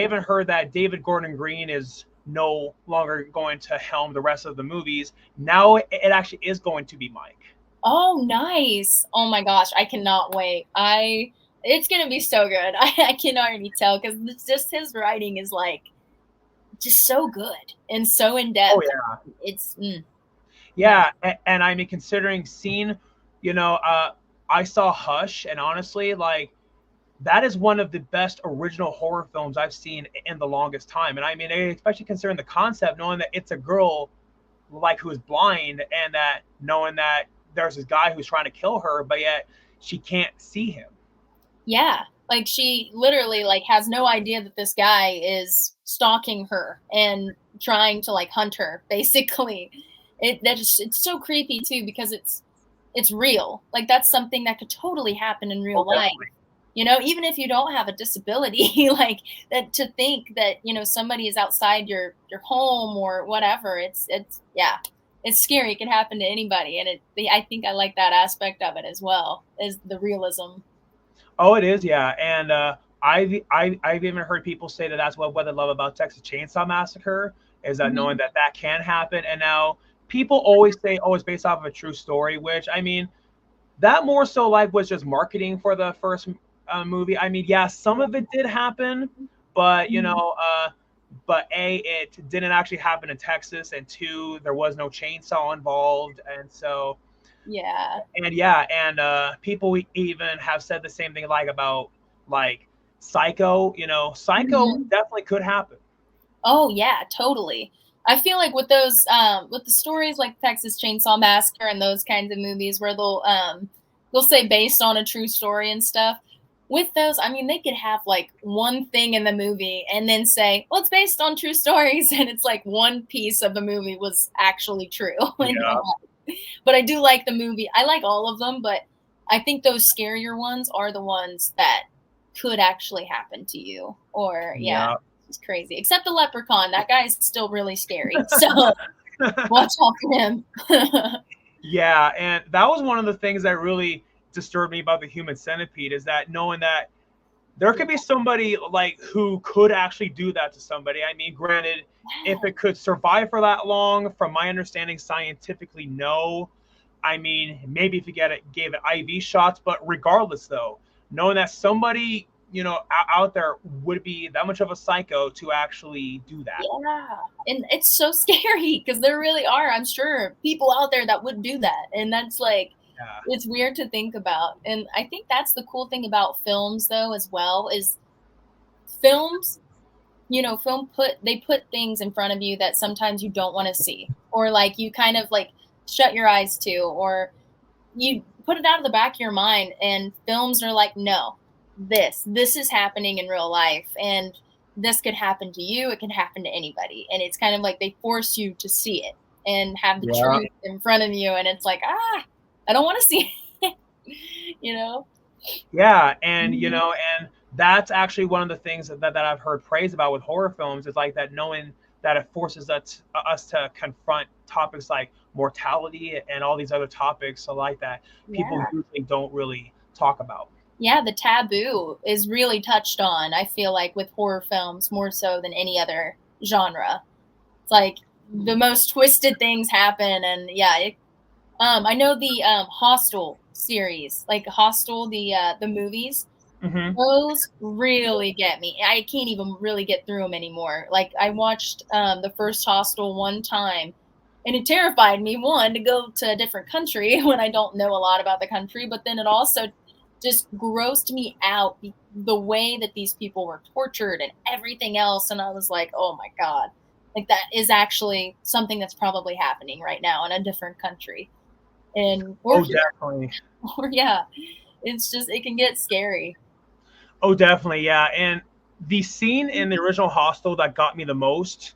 even heard that David Gordon Green is no longer going to helm the rest of the movies. Now it actually is going to be Mike. oh, nice. Oh my gosh, I cannot wait. I It's gonna be so good. I can already tell because it's just his writing is like just so good and so in Oh depth. yeah. It's yeah. Yeah, and I mean, considering scene, you know, I saw Hush, and honestly, like that is one of the best original horror films I've seen in the longest time. And I mean, especially considering the concept, knowing that it's a girl like who is blind, and that knowing that there's this guy who's trying to kill her, but yet she can't see him. Yeah. Like she literally like has no idea that this guy is stalking her and trying to like hunt her, basically. It's so creepy too because it's real. Like that's something that could totally happen in Oh, real life. definitely. Even if you don't have a disability, like that to think that, somebody is outside your home or whatever, it's yeah. It's scary. It can happen to anybody and I think I like that aspect of it as well, is the realism. Oh, it is, yeah. And I've even heard people say that that's what they love about Texas Chainsaw Massacre is that Mhm. knowing that that can happen. And now people always say, "Oh, it's based off of a true story," which I mean, that more so like was just marketing for the first movie. I mean, yeah, some of it did happen, but Mhm. but A, it didn't actually happen in Texas, and two, there was no chainsaw involved, and so Yeah. and yeah, and people even have said the same thing like about like Psycho. Psycho Mhm. definitely could happen. Oh yeah, totally. I feel like with the stories like Texas Chainsaw Massacre and those kinds of movies where they'll say based on a true story and stuff. With those, I mean, they could have like one thing in the movie and then say, "Well, it's based on true stories," and it's like one piece of the movie was actually true in real Yeah, life. But I do like the movie. I like all of them, but I think those scarier ones are the ones that could actually happen to you. Or yeah, yeah. it's crazy. Except the leprechaun. That guy's still really scary. So watch out for him. Yeah, and that was one of the things that really disturbed me about the human centipede is that knowing that there could be somebody like who could actually do that to somebody. I mean, granted, if Yeah. it could survive for that long, from my understanding, scientifically, no. I mean, maybe if you gave it IV shots, but regardless, though, knowing that somebody out there would be that much of a psycho to actually do that. Yeah. And it's so scary because there really are, I'm sure, people out there that would do that. And that's like, Yeah, it's weird to think about. And I think that's the cool thing about films, though, as well, is films, they put things in front of you that sometimes you don't want to see. Or like you kind of like shut your eyes to, or you put it out of the back of your mind, and films are like, no, this is happening in real life, and this could happen to you, it can happen to anybody, and it's kind of like they force you to see it and have the yeah, truth in front of you, and it's like, I don't want to see it. you know yeah, and Mhm. and that's actually one of the things that I've heard praise about with horror films is like that knowing that it forces us to confront topics like mortality and all these other topics so like that people Yeah. usually don't really talk about. Yeah, the taboo is really touched on, I feel like, with horror films more so than any other genre. It's like the most twisted things happen, and yeah, I know the Hostel series, like Hostel, the movies. Hmm. Those really get me. I can't even really get through them anymore. Like I watched the first Hostel one time, and it terrified me. One, to go to a different country when I don't know a lot about the country, but then it also just grossed me out the way that these people were tortured and everything else. And I was like, oh my god, like that is actually something that's probably happening right now in a different country, and or Oh, here, definitely. or yeah, it's just it can get scary. Oh, definitely, yeah. And the scene in the original Hostel that got me the most,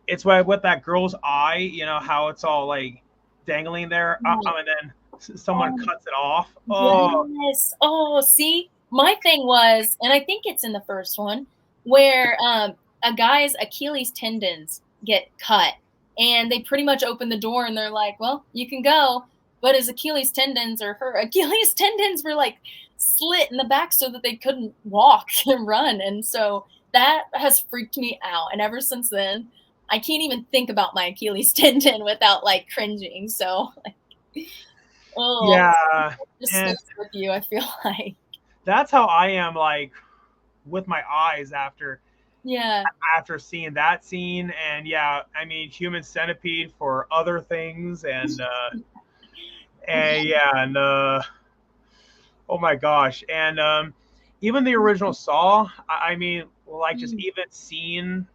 it's with that girl's eye, how it's all like dangling there, Right. and then someone Oh, cuts it off. Oh, yes. Oh, see, my thing was, and I think it's in the first one, where a guy's Achilles tendons get cut, and they pretty much open the door, and they're like, "Well, you can go," but his Achilles tendons or her Achilles tendons were like slit in the back so that they couldn't walk and run, and so that has freaked me out. And ever since then, I can't even think about my Achilles tendon without like cringing. So, oh, yeah. just And sticks with you, I feel like. that's how I am, like, with my eyes Yeah. after seeing that scene. And yeah, I mean, Human Centipede for other things, and yeah, and oh my gosh, and even the original Saw. I mean, like, just Mm. even seeing,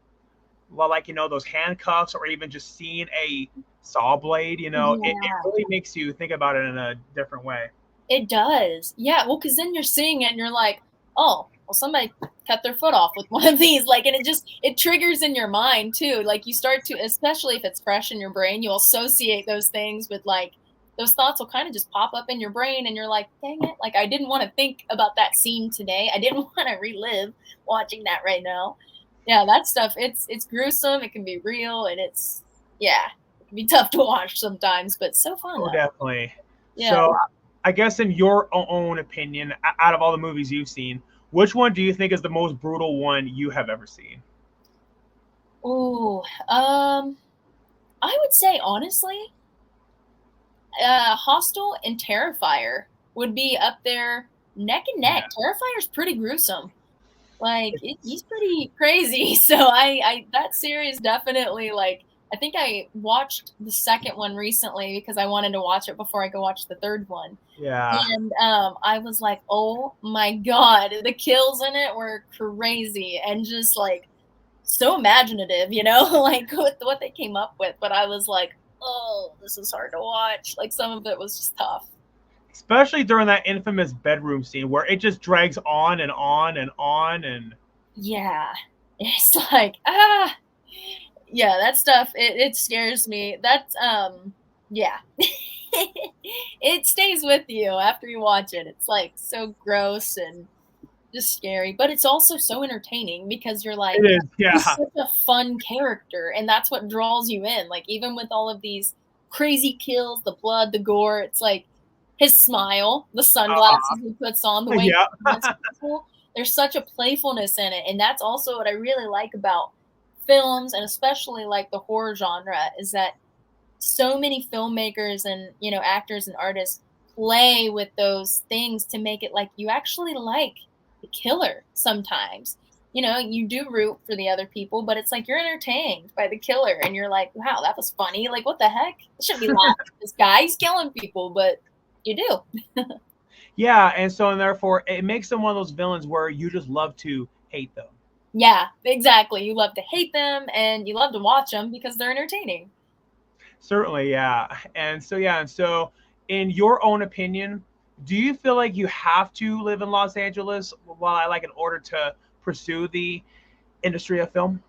well, like, those handcuffs, or even just seeing a saw blade, it Yeah, really makes you think about it in a different way. it does. Yeah, well, because then you're seeing it and you're like, oh, well, somebody cut their foot off with one of these. Like, and it triggers in your mind too. Like, you start to, especially if it's fresh in your brain, you'll associate those things with, like, those thoughts will kind of just pop up in your brain and you're like, dang it. Like, I didn't want to think about that scene today. I didn't want to relive watching that right now. Yeah, that stuff, it's gruesome. It can be real and yeah, it can be tough to watch sometimes, but so fun Oh, though. definitely. Yeah. So, I guess in your own opinion, out of all the movies you've seen, which one do you think is the most brutal one you have ever seen? Ooh, I would say honestly, Hostel and Terrifier would be up there neck and neck. Yeah. Terrifier's pretty gruesome. Like It's he's pretty crazy. So that series definitely, like, I think I watched the second one recently because I wanted to watch it before I go watch the third one. yeah. And I was like, oh my god, the kills in it were crazy and just like so imaginative, like what they came up with. But I was like, oh, this is hard to watch. Like some of it was just tough. Especially during that infamous bedroom scene where it just drags on and on and on and Yeah. It's like, yeah, that stuff, it scares me. That's yeah. It stays with you after you watch it. It's like so gross and just scary, but it's also so entertaining because you're like, it is. he's Yeah. such a fun character, and that's what draws you in. Like even with all of these crazy kills, the blood, the gore, it's like his smile, the Uh-huh. sunglasses he puts on, the way he Yeah. taunts people. There's such a playfulness in it, and that's also what I really like about films, and especially like the horror genre, is that so many filmmakers and actors and artists play with those things to make it like you actually like the killer sometimes. You do root for the other people, but it's like you're entertained by the killer and you're like, wow, that was funny. Like, what the heck? I shouldn't be laughing at this guy. He's killing people, but you do. Yeah, and therefore it makes them one of those villains where you just love to hate them. Yeah, exactly. You love to hate them and you love to watch them because they're entertaining. Certainly, yeah. And so in your own opinion, do you feel like you have to live in Los Angeles, in order to pursue the industry of film?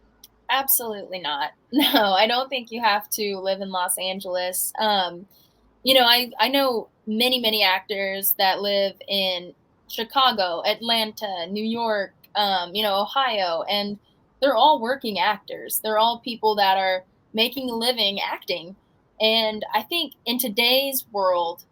Absolutely not. No, I don't think you have to live in Los Angeles. I know many, many actors that live in Chicago, Atlanta, New York, Ohio, and they're all working actors. They're all people that are making a living acting. And I think in today's world,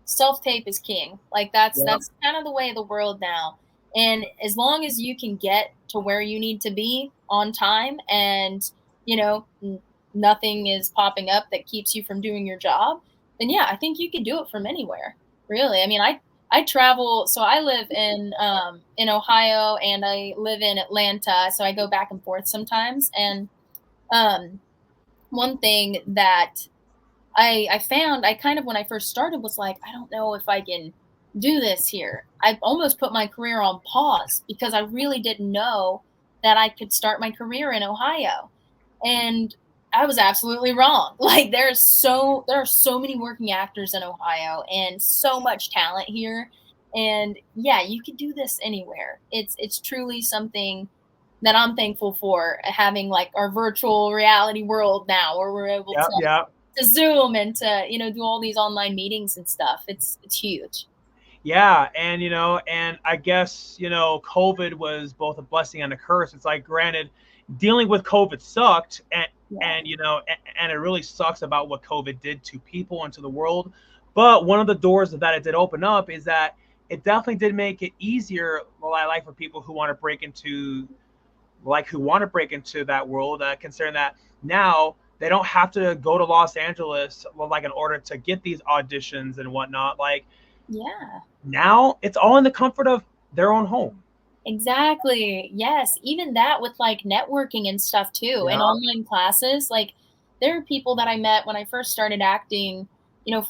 self tape is king. Like Yeah. that's kind of the way of the world now. And as long as you can get to where you need to be on time and, you know, n- nothing is popping up that keeps you from doing your job, then yeah, I think you can do it from anywhere. Really. I mean, I travel, so I live in Ohio and I live in Atlanta, so I go back and forth sometimes. And um one thing that I found, I kind of, when I first started, was like, I don't know if I can do this here. I almost put my career on pause because I really didn't know that I could start my career in Ohio. And I was absolutely wrong. Like there are so many working actors in Ohio and so much talent here. And yeah, you could do this anywhere. It's truly something that I'm thankful for, having like our virtual reality world now where we're able Yeah, yeah. to Zoom and to, do all these online meetings and stuff. It's huge. Yeah, and I guess, COVID was both a blessing and a curse. It's like, granted, dealing with COVID sucked, Yeah. and it really sucks about what COVID did to people and to the world. But one of the doors that it did open up is that it definitely did make it easier, well, I like, for people who want to break into that world, considering that now they don't have to go to Los Angeles, well, in order to get these auditions and whatnot. Like, Yeah. now it's all in the comfort of their own home. Exactly. Yes. Even that with like networking and stuff too, and Yeah. online classes. Like, there are people that I met when I first started acting,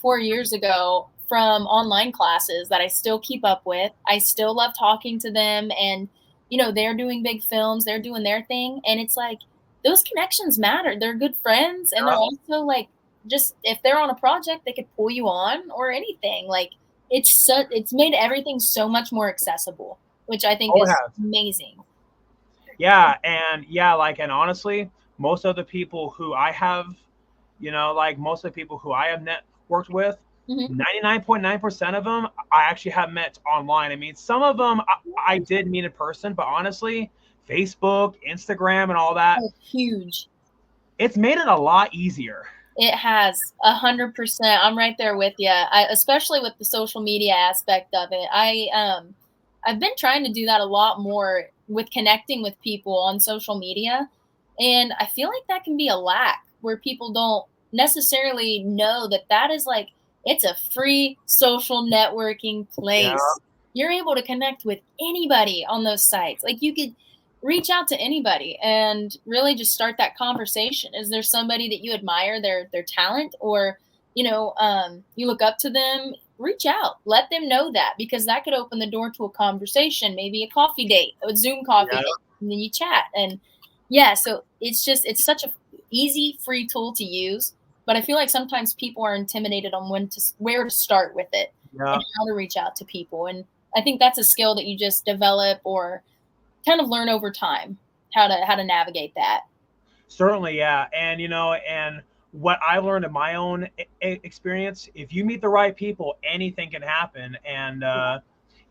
4 years ago from online classes that I still keep up with. I still love talking to them, and, they're doing big films, they're doing their thing. And it's like those connections matter. They're good friends. And they're Yeah. also like, just if they're on a project, they could pull you on or anything. Like, it's made everything so much more accessible, which I think Oh, it is has. amazing. Yeah, and yeah, like, and honestly, most of the people who I have, like most of the people who I have networked with, Mhm. 99.9% of them I actually have met online. I mean, some of them I did meet in person, but honestly, Facebook, Instagram, and all that, Oh, huge. it's made it a lot easier. It has 100%. I'm right there with you. Especially with the social media aspect of it. I've been trying to do that a lot more with connecting with people on social media, and I feel like that can be a lack where people don't necessarily know that that is like, it's a free social networking Yeah, place. You're able to connect with anybody on those sites. Like, you could reach out to anybody and really just start that conversation. Is there somebody that you admire their talent, or you look up to them? Reach out, let them know that, because that could open the door to a conversation, maybe a coffee date, a Zoom coffee yeah, date, and then you chat. And yeah, so it's such a easy free tool to use, but I feel like sometimes people are intimidated on where to start with it yeah. and how to reach out to people. And I think that's a skill that you just develop or kind of learn over time how to navigate that. Certainly, yeah. And and what I learned in my own experience, if you meet the right people, anything can happen. And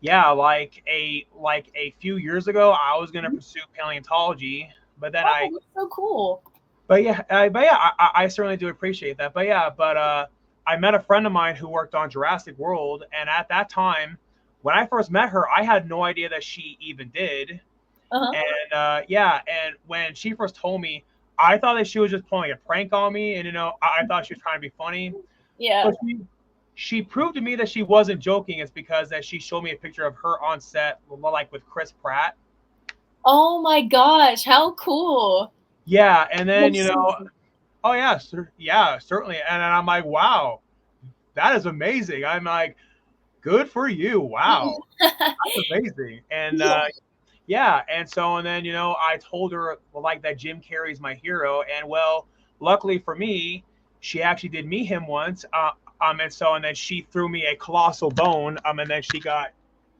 yeah, like a few years ago, I was going to Mhm. pursue paleontology, but then Oh, that's so cool. I certainly do appreciate that. But I met a friend of mine who worked on Jurassic World, and at that time, when I first met her, I had no idea that she even did. Uh-huh. And yeah, and when she first told me, I thought that she was just pulling a prank on me, and I thought she was trying to be funny. Yeah. But she proved to me that she wasn't joking. It's because that she showed me a picture of her on set, like with Chris Pratt. Oh my gosh, how cool. Yeah, and then That's so oh yeah, yeah, certainly. And then I'm like, wow, that is amazing. I'm like, good for you. Wow, cool. that's amazing. And Yeah. yeah, and so and then I told her, well, like, that Jim Carrey's my hero, and well, luckily for me, she actually did meet him once. And then she threw me a colossal bone. And then she got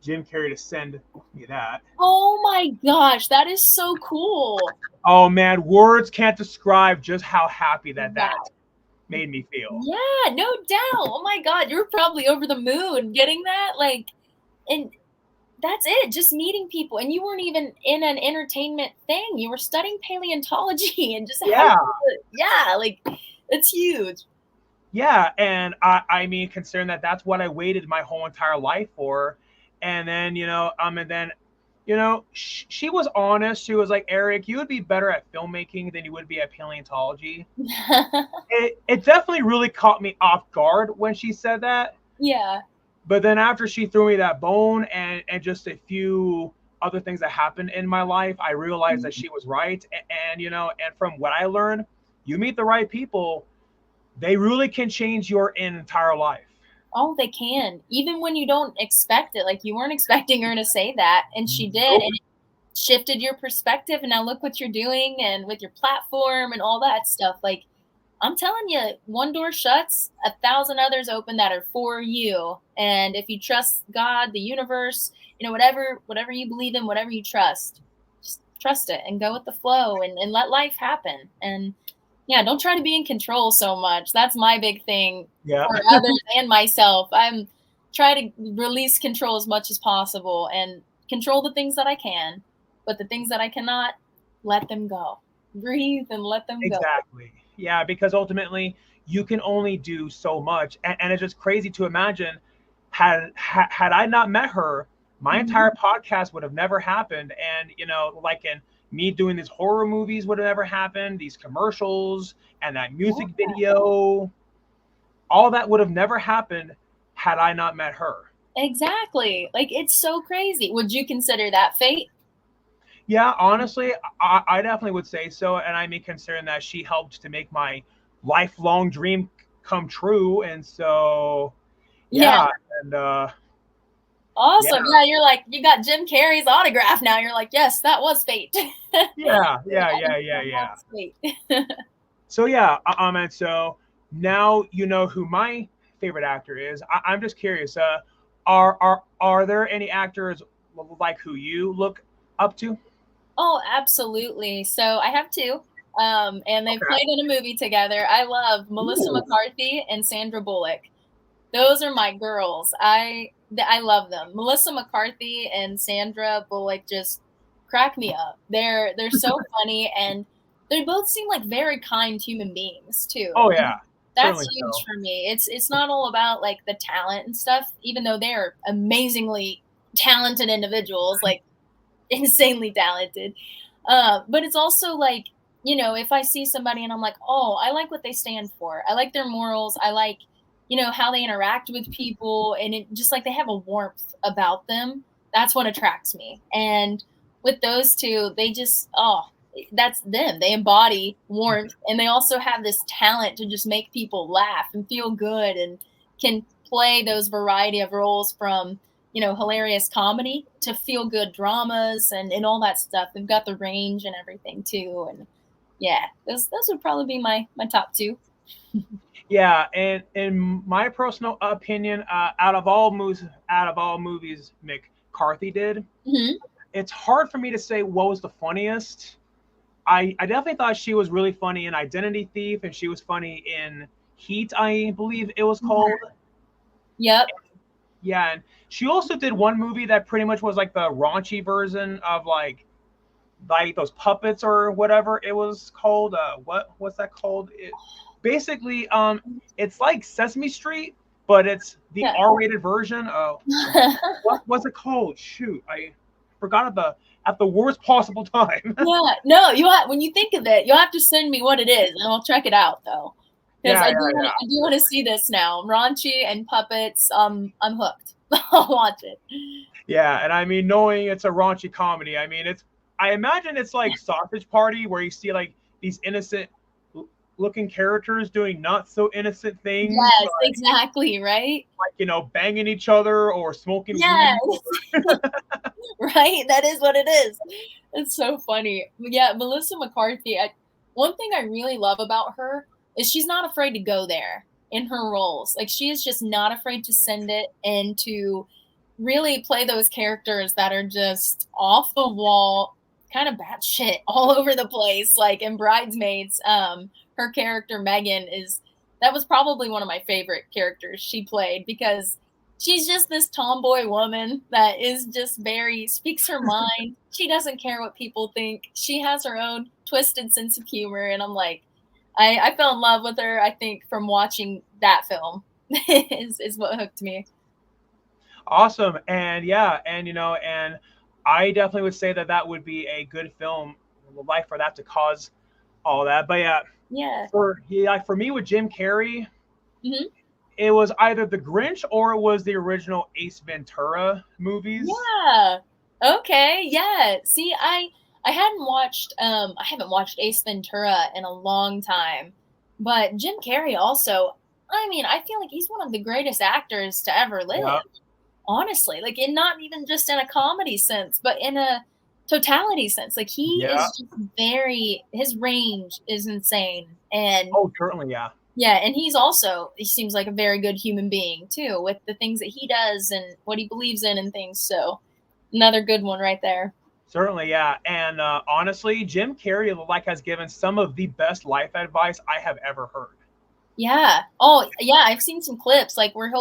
Jim Carrey to send me that. Oh my gosh, that is so cool. Oh man, words can't describe just how happy that Wow. made me feel. Yeah, no doubt. Oh my god, you're probably over the moon getting that. Like, and that's it, just meeting people. And you weren't even in an entertainment thing. You were studying paleontology and just having Yeah, yeah, like, it's huge. yeah, and I mean, considering that that's what I waited my whole entire life for, and then and then she was honest. She was like, Eric, you would be better at filmmaking than you would be at paleontology. It definitely really caught me off guard when she said that. Yeah. But then after she threw me that bone, and just a few other things that happened in my life, I realized that she was right. And from what I learned, you meet the right people, they really can change your entire life. Oh, they can. Even when you don't expect it. Like, you weren't expecting her to say that, and she did, Nope. and it shifted your perspective, and now look what you're doing and with your platform and all that stuff. Like, I'm telling you, one door shuts, 1,000 others open that are for you. And if you trust God, the universe, whatever you believe in, whatever you trust, just trust it and go with the flow, and let life happen. And yeah, don't try to be in control so much. That's my big thing Yeah. for others and myself. I'm trying to release control as much as possible and control the things that I can, but the things that I cannot, let them go. Breathe and let them go. Exactly. Yeah, because ultimately you can only do so much, and it's just crazy to imagine, had I not met her, my Mhm. entire podcast would have never happened, and like, in me doing these horror movies would have never happened, these commercials and that Yeah. music video, all that would have never happened had I not met her. Exactly. Like, it's so crazy. Would you consider that fate? Yeah, honestly, I definitely would say so. And I mean, considering that she helped to make my lifelong dream come true. And so, Yeah. yeah. And yeah, Awesome. Yeah, you're like, you got Jim Carrey's autograph now. You're like, yes, that was fate. yeah, yeah, yeah, yeah, yeah. That's fate. So, yeah. And so now you know who my favorite actor is. I'm just curious. Are there any actors like who you look up to? Oh, absolutely. So I have two, and they've Okay. played in a movie together. I love Melissa Ooh. McCarthy and Sandra Bullock. Those are my girls. I love them. Melissa McCarthy and Sandra Bullock just crack me up. They're so funny, and they both seem like very kind human beings too. Oh And yeah, that's certainly huge so. for me. It's not all about like the talent and stuff, even though they're amazingly talented individuals, like insanely talented. But it's also like, if I see somebody and I'm like, oh, I like what they stand for. I like their morals. I like, how they interact with people, and it just like they have a warmth about them. That's what attracts me. And with those two, they just, oh, that's them. They embody warmth, and they also have this talent to just make people laugh and feel good, and can play those variety of roles from hilarious comedy to feel good dramas, and all that stuff. They've got the range and everything too. And yeah, those would probably be my top two. Yeah, and in my personal opinion, out of all movies McCarthy did, Hmm. it's hard for me to say what was the funniest. I definitely thought she was really funny in Identity Thief, and she was funny in Heat, I believe it was called. Yep. Yeah, and she also did one movie that pretty much was like the raunchy version of like those puppets or whatever it was called. What's that called? Basically, it's like Sesame Street, but it's the Yeah. R-rated version. What was it called? Shoot, I forgot at the worst possible time. Yeah, no, when you think of it, you'll have to send me what it is, and I'll check it out though, because Yeah, I yeah, do want to. yeah. I do want to see this now. Raunchy and puppets. I'm hooked. I'll watch it. Yeah, and I mean, knowing it's a raunchy comedy, I mean, I imagine it's like Sausage Party, where you see like these innocent looking characters doing not so innocent things, Yes, exactly. Right. like banging each other or smoking Yes. weed. Right? That is what it is. It's so funny. Yeah, Melissa McCarthy, one thing I really love about her is she's not afraid to go there in her roles. Like, she is just not afraid to send it and to really play those characters that are just off the wall, kind of batshit all over the place. Like in Bridesmaids, her character Megan that was probably one of my favorite characters she played, because she's just this tomboy woman that is just speaks her mind. She doesn't care what people think. She has her own twisted sense of humor. And I'm like, I fell in love with her, I think, from watching that film is what hooked me. Awesome, and yeah, and and I definitely would say that that would be a good film, like for that to cause all that. But yeah, Yeah. for me with Jim Carrey, Hmm. it was either The Grinch or it was the original Ace Ventura movies. Yeah. Okay. Yeah. See, I haven't watched Ace Ventura in a long time. But Jim Carrey also, I mean, I feel like he's one of the greatest actors to ever live. Yeah, Honestly. Like, in not even just in a comedy sense, but in a totality sense. Like, he yeah. is just his range is insane. And Oh, certainly, yeah. yeah, and he seems like a very good human being too, with the things that he does and what he believes in and things. So another good one right there. Certainly, yeah. And honestly, Jim Carrey like has given some of the best life advice I have ever heard. Yeah. Oh, yeah, I've seen some clips like where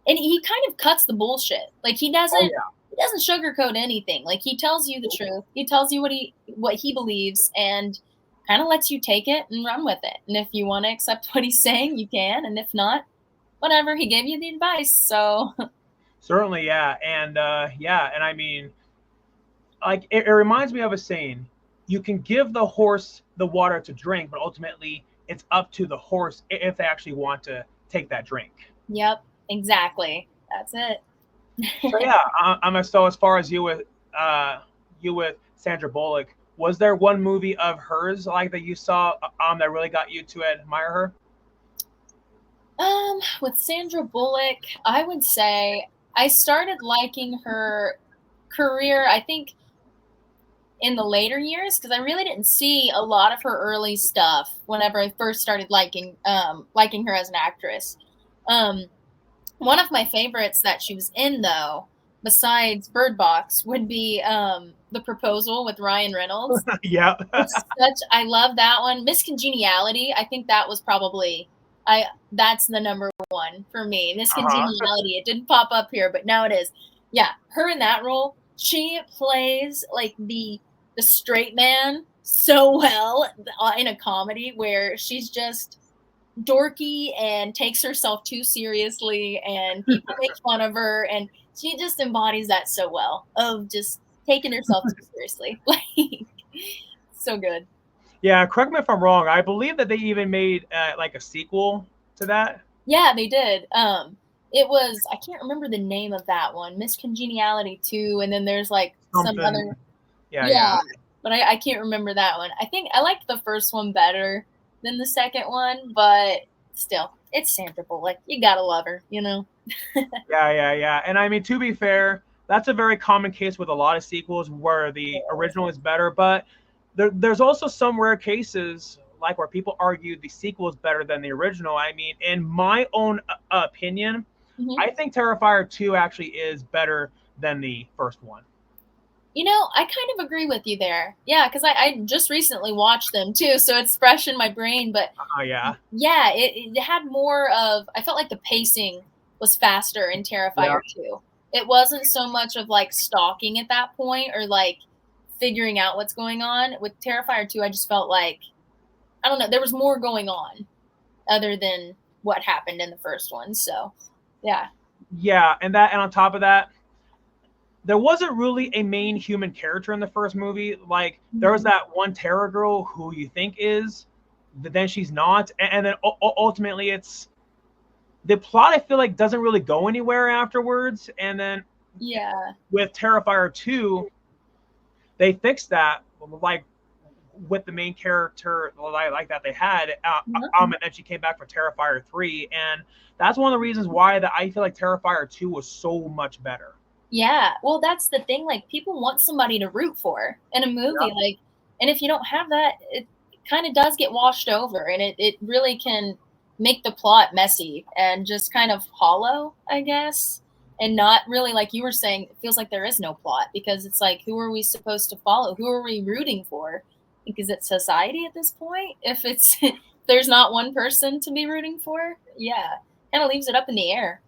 and he kind of cuts the bullshit. Like, Oh yeah, he doesn't sugarcoat anything. Like, he tells you the truth. He tells you what he believes, and kind of lets you take it and run with it. And if you want to accept what he's saying, you can, and if not, whatever, he gave you the advice. So certainly, yeah. And yeah, and I mean, like it reminds me of a saying: you can give the horse the water to drink, but ultimately it's up to the horse if they actually want to take that drink. yep, exactly. That's it. So yeah, so as far as you with Sandra Bullock, was there one movie of hers like that you saw that really got you to admire her? With Sandra Bullock, I would say I started liking her career, I think, in the later years because I really didn't see a lot of her early stuff whenever I first started liking her as an actress. Um, One of my favorites that she was in, though, besides Bird Box, would be The Proposal with Ryan Reynolds. Yeah. I love that one. Miss Congeniality, I think that was probably that's the number one for me. Miss Uh-huh. Congeniality. It didn't pop up here, but now it is. Yeah, her in that role, she plays like the straight man so well in a comedy where she's just dorky and takes herself too seriously and people make fun of her, and she just embodies that so well of just taking herself too seriously. Like, so good. Yeah, correct me if I'm wrong. I believe that they even made like a sequel to that. Yeah, they did. It was, I can't remember the name of that one. Miss Congeniality 2, and then there's like some Something. other, Yeah, yeah, yeah. but I can't remember that one. I think I liked the first one better than the second one, but still, it's Sandra Bullock. You gotta love her, you know? Yeah, yeah, yeah. And I mean, to be fair, that's a very common case with a lot of sequels where the original is better. But there's also some rare cases like where people argue the sequel is better than the original. I mean, in my own opinion, Mhm. I think Terrifier 2 actually is better than the first one. You know, I kind of agree with you there. Yeah, because I just recently watched them too, so it's fresh in my brain. But Oh, yeah. yeah, it had more of, I felt like the pacing was faster in Yeah. Terrifier 2. It wasn't so much of like stalking at that point or like figuring out what's going on. With Terrifier 2, I just felt like, I don't know, there was more going on other than what happened in the first one. So, yeah. Yeah. And on top of that, there wasn't really a main human character in the first movie. Like there was Mhm. that one Terra girl who you think is, but then she's not, and then ultimately it's the plot. I feel like doesn't really go anywhere afterwards. And then Yeah. with Terrifier 2, they fixed that, like with the main character like that they had, Uh-huh. and then she came back for Terrifier 3, and that's one of the reasons why that I feel like Terrifier 2 was so much better. Yeah. Well, that's the thing. Like, people want somebody to root for in a movie. Yeah. Like, and if you don't have that, it kind of does get washed over, and it really can make the plot messy and just kind of hollow, I guess. And not really, like you were saying, it feels like there is no plot because it's like, who are we supposed to follow? Who are we rooting for? Because it's society at this point. If it's, there's not one person to be rooting for, yeah, kind of leaves it up in the air.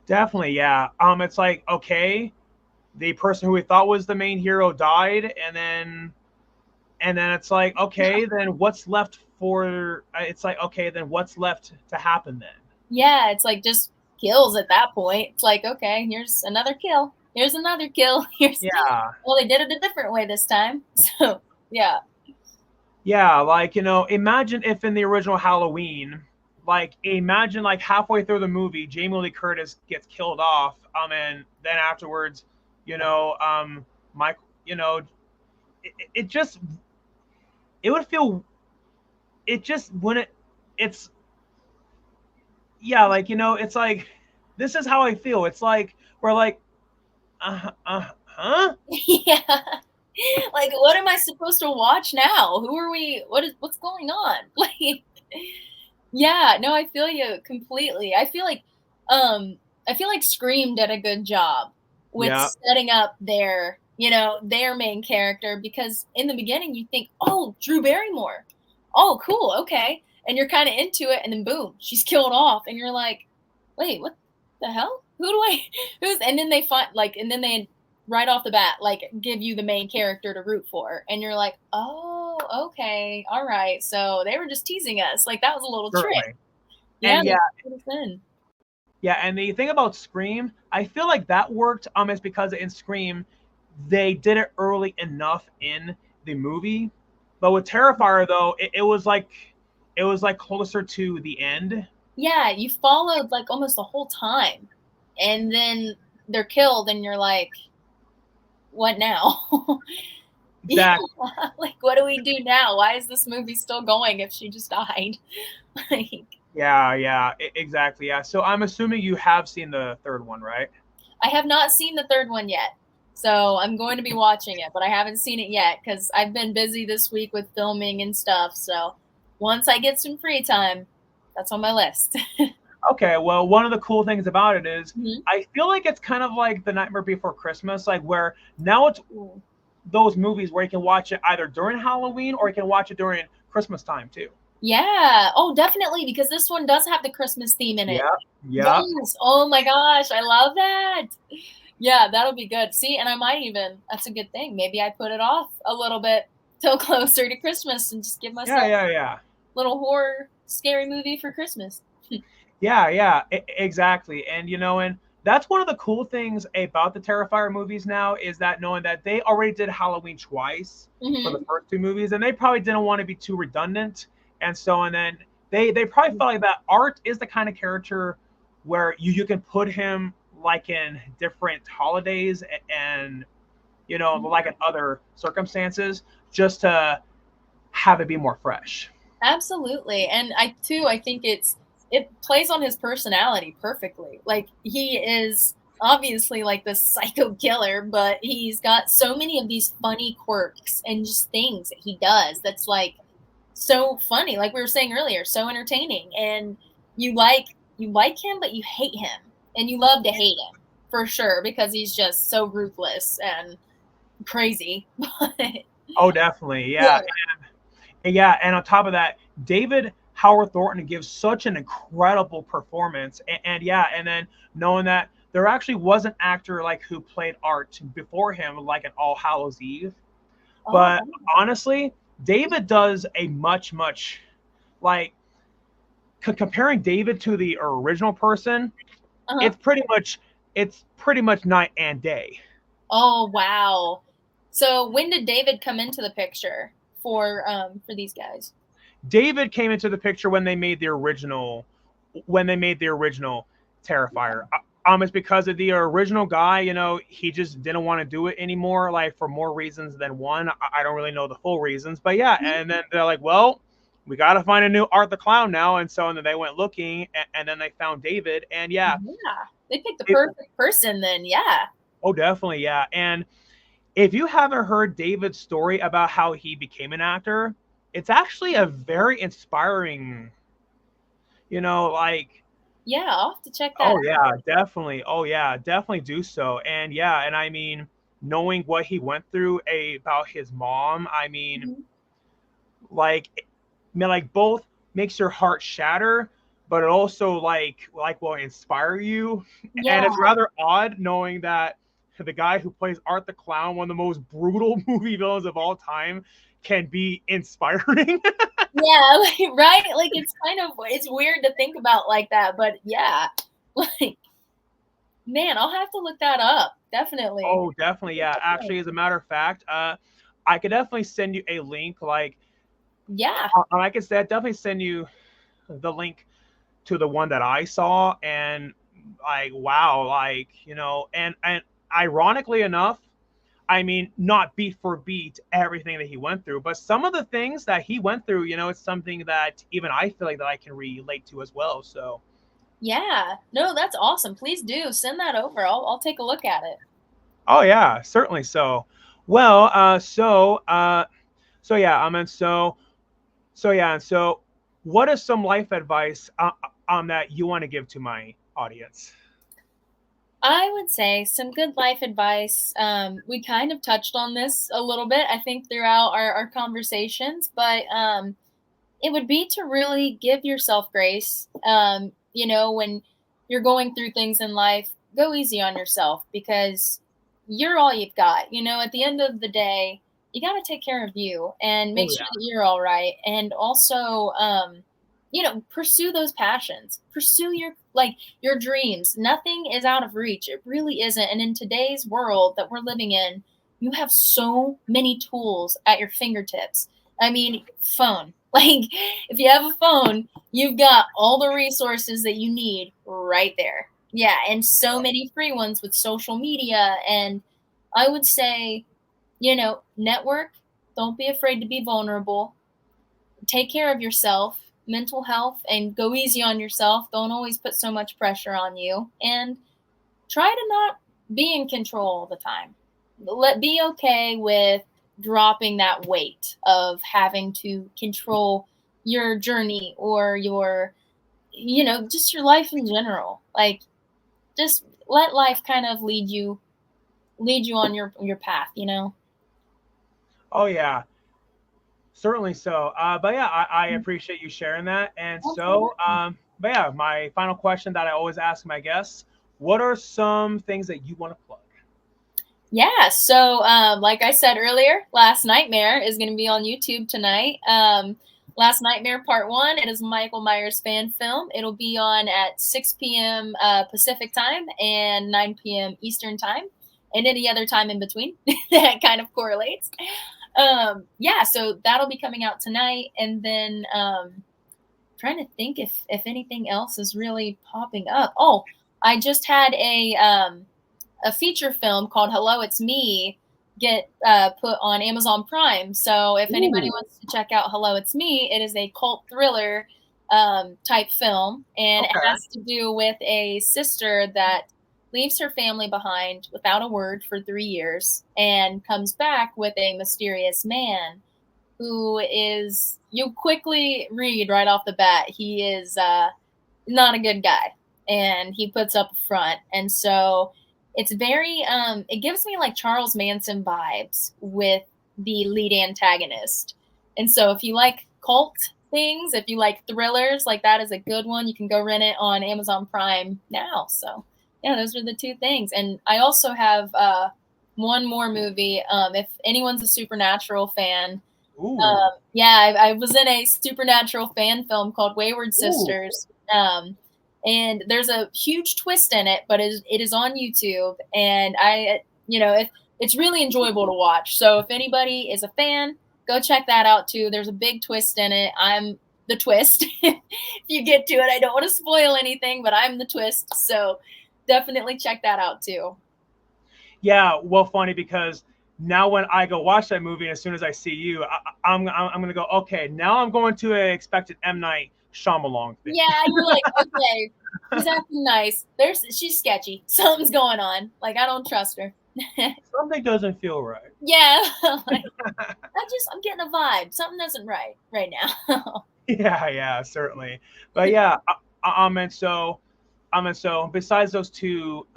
Definitely, yeah. It's like okay, the person who we thought was the main hero died, and then it's like okay, then what's left for? It's like okay, then what's left to happen then? Yeah, it's like just kills at that point. It's like, okay, here's another kill. Here's another kill. Here's, Yeah, well, they did it a different way this time. So, yeah. yeah. Like imagine if in the original Halloween, like imagine like halfway through the movie, Jamie Lee Curtis gets killed off, and then afterwards, Mike, it just it would feel it just wouldn't it's yeah, like it's like this is how I feel. It's like we're like huh? Yeah. Like, what am I supposed to watch now? Who are we? What's going on? Like, yeah, no, I feel you completely. I feel like Scream did a good job with Yeah, setting up their main character because in the beginning you think, "Oh, Drew Barrymore. Oh, cool. Okay." And you're kind of into it and then boom, she's killed off and you're like, "Wait, what the hell? Who do I who's?" And then they find like and then they right off the bat like give you the main character to root for and you're like, "Oh, okay. All right. So they were just teasing us." Like that was a little trick. certainly. Yeah, And yeah, they put us in. yeah, and the thing about Scream, I feel like that worked is because in Scream they did it early enough in the movie. But with Terrifier though, it was like closer to the end. Yeah, you followed like almost the whole time. And then they're killed, and you're like, what now? Exactly. Yeah, like, what do we do now? Why is this movie still going if she just died? Like, Yeah, exactly. Yeah. So I'm assuming you have seen the third one, right? I have not seen the third one yet. So I'm going to be watching it, but I haven't seen it yet because I've been busy this week with filming and stuff. So once I get some free time, that's on my list. Okay, well, one of the cool things about it is Mhm. I feel like it's kind of like The Nightmare Before Christmas, like where now it's those movies where you can watch it either during Halloween or you can watch it during Christmas time too. Yeah. Oh, definitely, because this one does have the Christmas theme in it. Yeah, yeah. Yes. Oh my gosh, I love that. Yeah, that'll be good. See, and I might even, that's a good thing. Maybe I put it off a little bit till closer to Christmas and just give Yeah, myself yeah, yeah. a little horror, scary movie for Christmas. Yeah, exactly. And and that's one of the cool things about the Terrifier movies now is that knowing that they already did Halloween twice for the Hmm. first two movies, and they probably didn't want to be too redundant, and then they probably felt like that Art is the kind of character where you can put him like in different holidays and like in other circumstances just to have it be more fresh. Absolutely. And I think it plays on his personality perfectly. Like, he is obviously like this psycho killer, but he's got so many of these funny quirks and just things that he does that's like so funny. Like we were saying earlier, so entertaining. And you like him, but you hate him. And you love to hate him for sure because he's just so ruthless and crazy. But Oh, definitely. yeah. Yeah, and on top of that, David Howard Thornton gives such an incredible performance, and yeah, and then knowing that there actually was an actor like who played Art before him, like in All Hallows Eve, Oh, but honestly, David does a much like comparing David to the original person, uh-huh. it's pretty much night and day. Oh, wow. So when did David come into the picture for these guys? David came into the picture when they made the original Terrifier. It's because of the original guy. He just didn't want to do it anymore, like for more reasons than one. I don't really know the full reasons, but yeah. Mhm. And then they're like, well, we got to find a new Art the Clown now, and then they went looking, and then they found David, and yeah, Yeah. They picked the it, perfect person then. Yeah. oh, definitely, yeah. And if you haven't heard David's story about how he became an actor, it's actually a very inspiring, like, Yeah, I'll have to check that oh out. yeah, definitely. Oh yeah, definitely do so. And yeah, and I mean, knowing what he went through about his mom, I mean, Mhm. like, like both makes your heart shatter, but it also like will inspire you. And Yeah. it's rather odd knowing that the guy who plays Art the Clown, one of the most brutal movie villains of all time, can be inspiring. Yeah, like, right? Like, it's weird to think about like that, but yeah. Like, man, I'll have to look that up. Definitely. Oh, definitely. Yeah. Actually, as a matter of fact, I could definitely send you a link. Like, Yeah. I could say, definitely send you the link to the one that I saw, and like, wow, like and ironically enough, I mean, not beat for beat everything that he went through, but some of the things that he went through, it's something that even I feel like that I can relate to as well. So, Yeah. No, that's awesome. Please do send that over. I'll take a look at it. oh yeah, certainly. So, well, so yeah, so yeah, and so what is some life advice that you want to give to my audience? I would say some good life advice. We kind of touched on this a little bit, I think, throughout our conversations, but it would be to really give yourself grace. When you're going through things in life, go easy on yourself because you're all you've got. At the end of the day, you got to take care of you and make Oh sure yeah. that you're all right. And also, pursue those passions, pursue your dreams. Nothing is out of reach. It really isn't. And in today's world that we're living in, you have so many tools at your fingertips. I mean, phone. Like, if you have a phone, you've got all the resources that you need right there. Yeah, and so many free ones with social media. And I would say, network, don't be afraid to be vulnerable. Take care of yourself, mental health, and go easy on yourself. Don't always put so much pressure on you. And try to not be in control all the time. Be okay with dropping that weight of having to control your journey or your, just your life in general. Like, just let life kind of lead you on your path. Oh yeah, certainly so. But yeah, I appreciate you sharing that. And so, Absolutely. but yeah, my final question that I always ask my guests: what are some things that you want to plug? Yeah, so like I said earlier, Last Nightmare is going to be on YouTube tonight. Last Nightmare Part 1, it is a Michael Myers fan film. It'll be on at 6 p.m. Pacific time and 9 p.m. Eastern time, and any other time in between. That kind of correlates. Yeah, so that'll be coming out tonight. And then trying to think if anything else is really popping up. Oh, I just had a feature film called Hello, It's Me get put on Amazon Prime. So if anybody Ooh, wants to check out Hello, It's Me, it is a cult thriller type film, and it okay. has to do with a sister that leaves her family behind without a word for 3 years and comes back with a mysterious man who is, you quickly read right off the bat, he is not a good guy, and he puts up a front. And so it's very it gives me like Charles Manson vibes with the lead antagonist. And so if you like cult things, if you like thrillers, like that is a good one. You can go rent it on Amazon Prime now. So yeah, those are the two things. And I also have one more movie. If anyone's a Supernatural fan, Ooh, yeah, I was in a Supernatural fan film called Wayward ooh. Sisters. And there's a huge twist in it, but it is on YouTube, and it's really enjoyable to watch. So if anybody is a fan, go check that out too. There's a big twist in it. I'm the twist. If you get to it, I don't want to spoil anything, but I'm the twist. So definitely check that out too. Yeah, well, funny because now when I go watch that movie, as soon as I see you, I'm gonna go. Okay, now I'm going to expect an M Night Shyamalan thing. Yeah, you're like, okay, she's acting nice. She's sketchy. Something's going on. Like, I don't trust her. Something doesn't feel right. Yeah, like I'm getting a vibe. Something isn't right now. Yeah, yeah, certainly. But yeah, and so, and so, besides those two,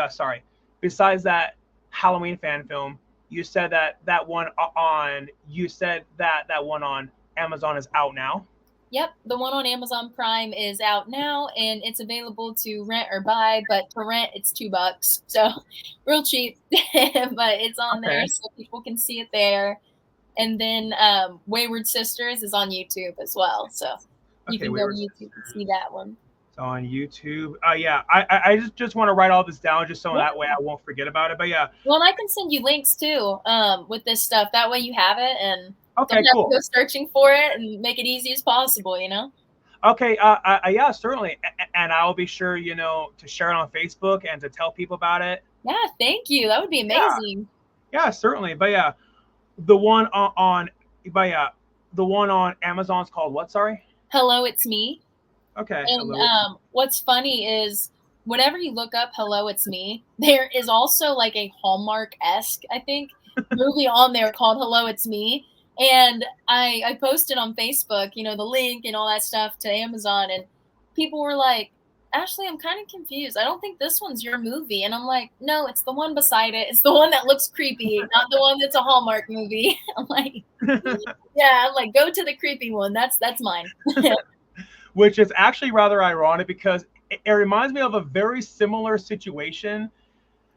sorry, besides that Halloween fan film, you said you said that one on Amazon is out now. Yep, the one on Amazon Prime is out now, and it's available to rent or buy. But to rent, it's $2, so real cheap. But it's on there, Okay. so people can see it there. And then Wayward Sisters is on YouTube as well, so you Okay, can go to Wayward YouTube and see Sisters. that one. It's on YouTube. Yeah, I just want to write all this down just so Yeah. that way I won't forget about it. But yeah, Well, and I can send you links too with this stuff. That way you have it and okay, don't have to cool. go searching for it, and make it easy as possible. Okay, yeah, certainly, and I'll be sure to share it on Facebook and to tell people about it. Yeah, thank you. That would be Yeah, amazing. yeah, certainly. But yeah, the one but yeah, the one on Amazon's called what? Sorry. Hello, it's me. Okay, And hello. what's funny is whenever you look up "Hello, it's me," there is also like a Hallmark-esque, I think, movie on there called "Hello, it's me." And I posted on Facebook, the link and all that stuff to Amazon, and people were like, "Ashlee, I'm kind of confused. I don't think this one's your movie." And I'm like, "No, it's the one beside it. It's the one that looks creepy, not the one that's a Hallmark movie." I'm like, "Yeah, I'm like, go to the creepy one. That's mine." Which is actually rather ironic because it reminds me of a very similar situation.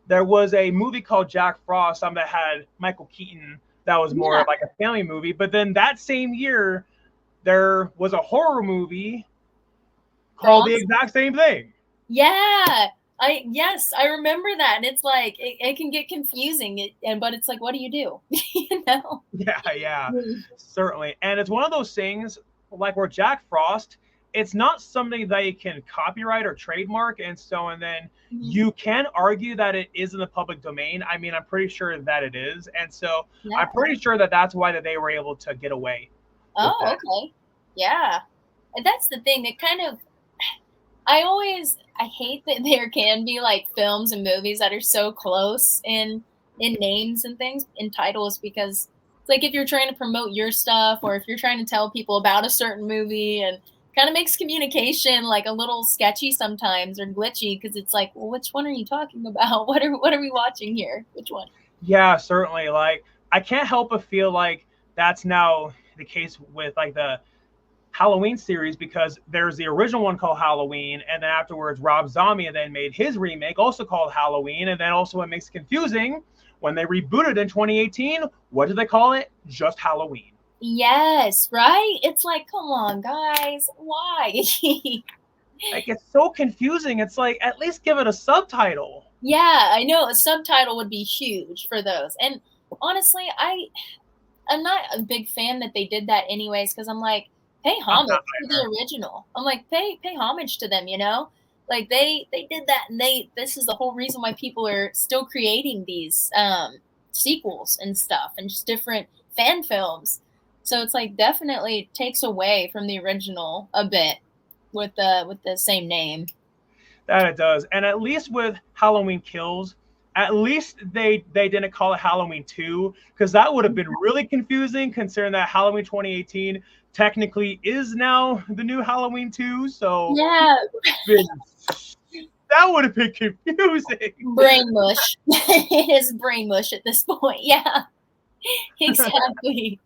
There was a movie called Jack Frost that had Michael Keaton that was more Yeah, of like a family movie. But then that same year, there was a horror movie The called the Monster. exact same thing. Yeah. I remember that. And it's like it can get confusing, but it's like, what do you do? you know? Yeah, yeah, Mm. certainly. And it's one of those things like where Jack Frost, it's not something that you can copyright or trademark, and then Mhm. you can argue that it is in the public domain. I mean, I'm pretty sure that it is, and so I'm Yeah. pretty sure that that's why that they were able to get away with Oh, that. okay. Yeah. And that's the thing. It kind of I hate that there can be like films and movies that are so close in names and things, in titles, because it's like if you're trying to promote your stuff or if you're trying to tell people about a certain movie, and kind of makes communication like a little sketchy sometimes or glitchy, because it's like, well, which one are you talking about? What are we watching here? Which one? Yeah, certainly. Like, I can't help but feel like that's now the case with like the Halloween series, because there's the original one called Halloween, and then afterwards Rob Zombie then made his remake also called Halloween, and then also it makes it confusing when they rebooted in 2018. What did they call it? Just Halloween. Yes, right? It's like, come on, guys, why? Like, it's so confusing. It's like, at least give it a subtitle. Yeah, I know a subtitle would be huge for those. And honestly, I'm not a big fan that they did that anyways, because I'm like, pay I'm homage not to either. the original. I'm like, pay homage to them, you know? Like they did that, and they this is the whole reason why people are still creating these sequels and stuff and just different fan films. So it's like definitely takes away from the original a bit with the same name. That it does. And at least with Halloween Kills, at least they didn't call it Halloween 2, because that would have been really confusing considering that Halloween 2018 technically is now the new Halloween 2. So Yeah, been, that would have been confusing. brain mush. It is brain mush at this point. Yeah, exactly.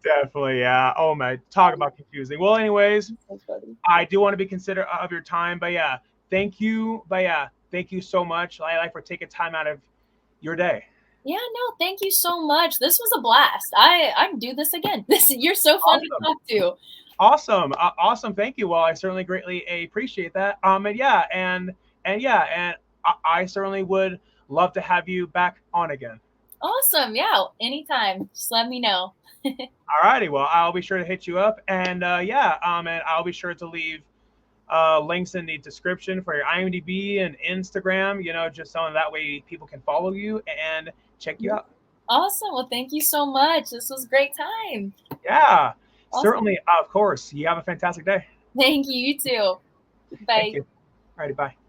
Definitely, yeah. Oh my, talk about confusing. Well, anyways, So funny. I do want to be considerate of your time, but yeah, thank you. But yeah, thank you so much, Lila, for taking time out of your day. Yeah, no, thank you so much. This was a blast. I do this again. This you're so fun to Awesome. talk to. Awesome, awesome. Thank you. Well, I certainly greatly appreciate that. And yeah, and yeah, and I certainly would love to have you back on again. Awesome. Yeah, anytime. Just let me know. All righty. Well, I'll be sure to hit you up, and yeah, and I'll be sure to leave links in the description for your IMDb and Instagram. You know, just so that way people can follow you and check you Yeah. out. Awesome. Well, thank you so much. This was a great time. Yeah, Awesome. certainly. Of course. You have a fantastic day. Thank you. You too. Thank Bye. you. All righty. Bye.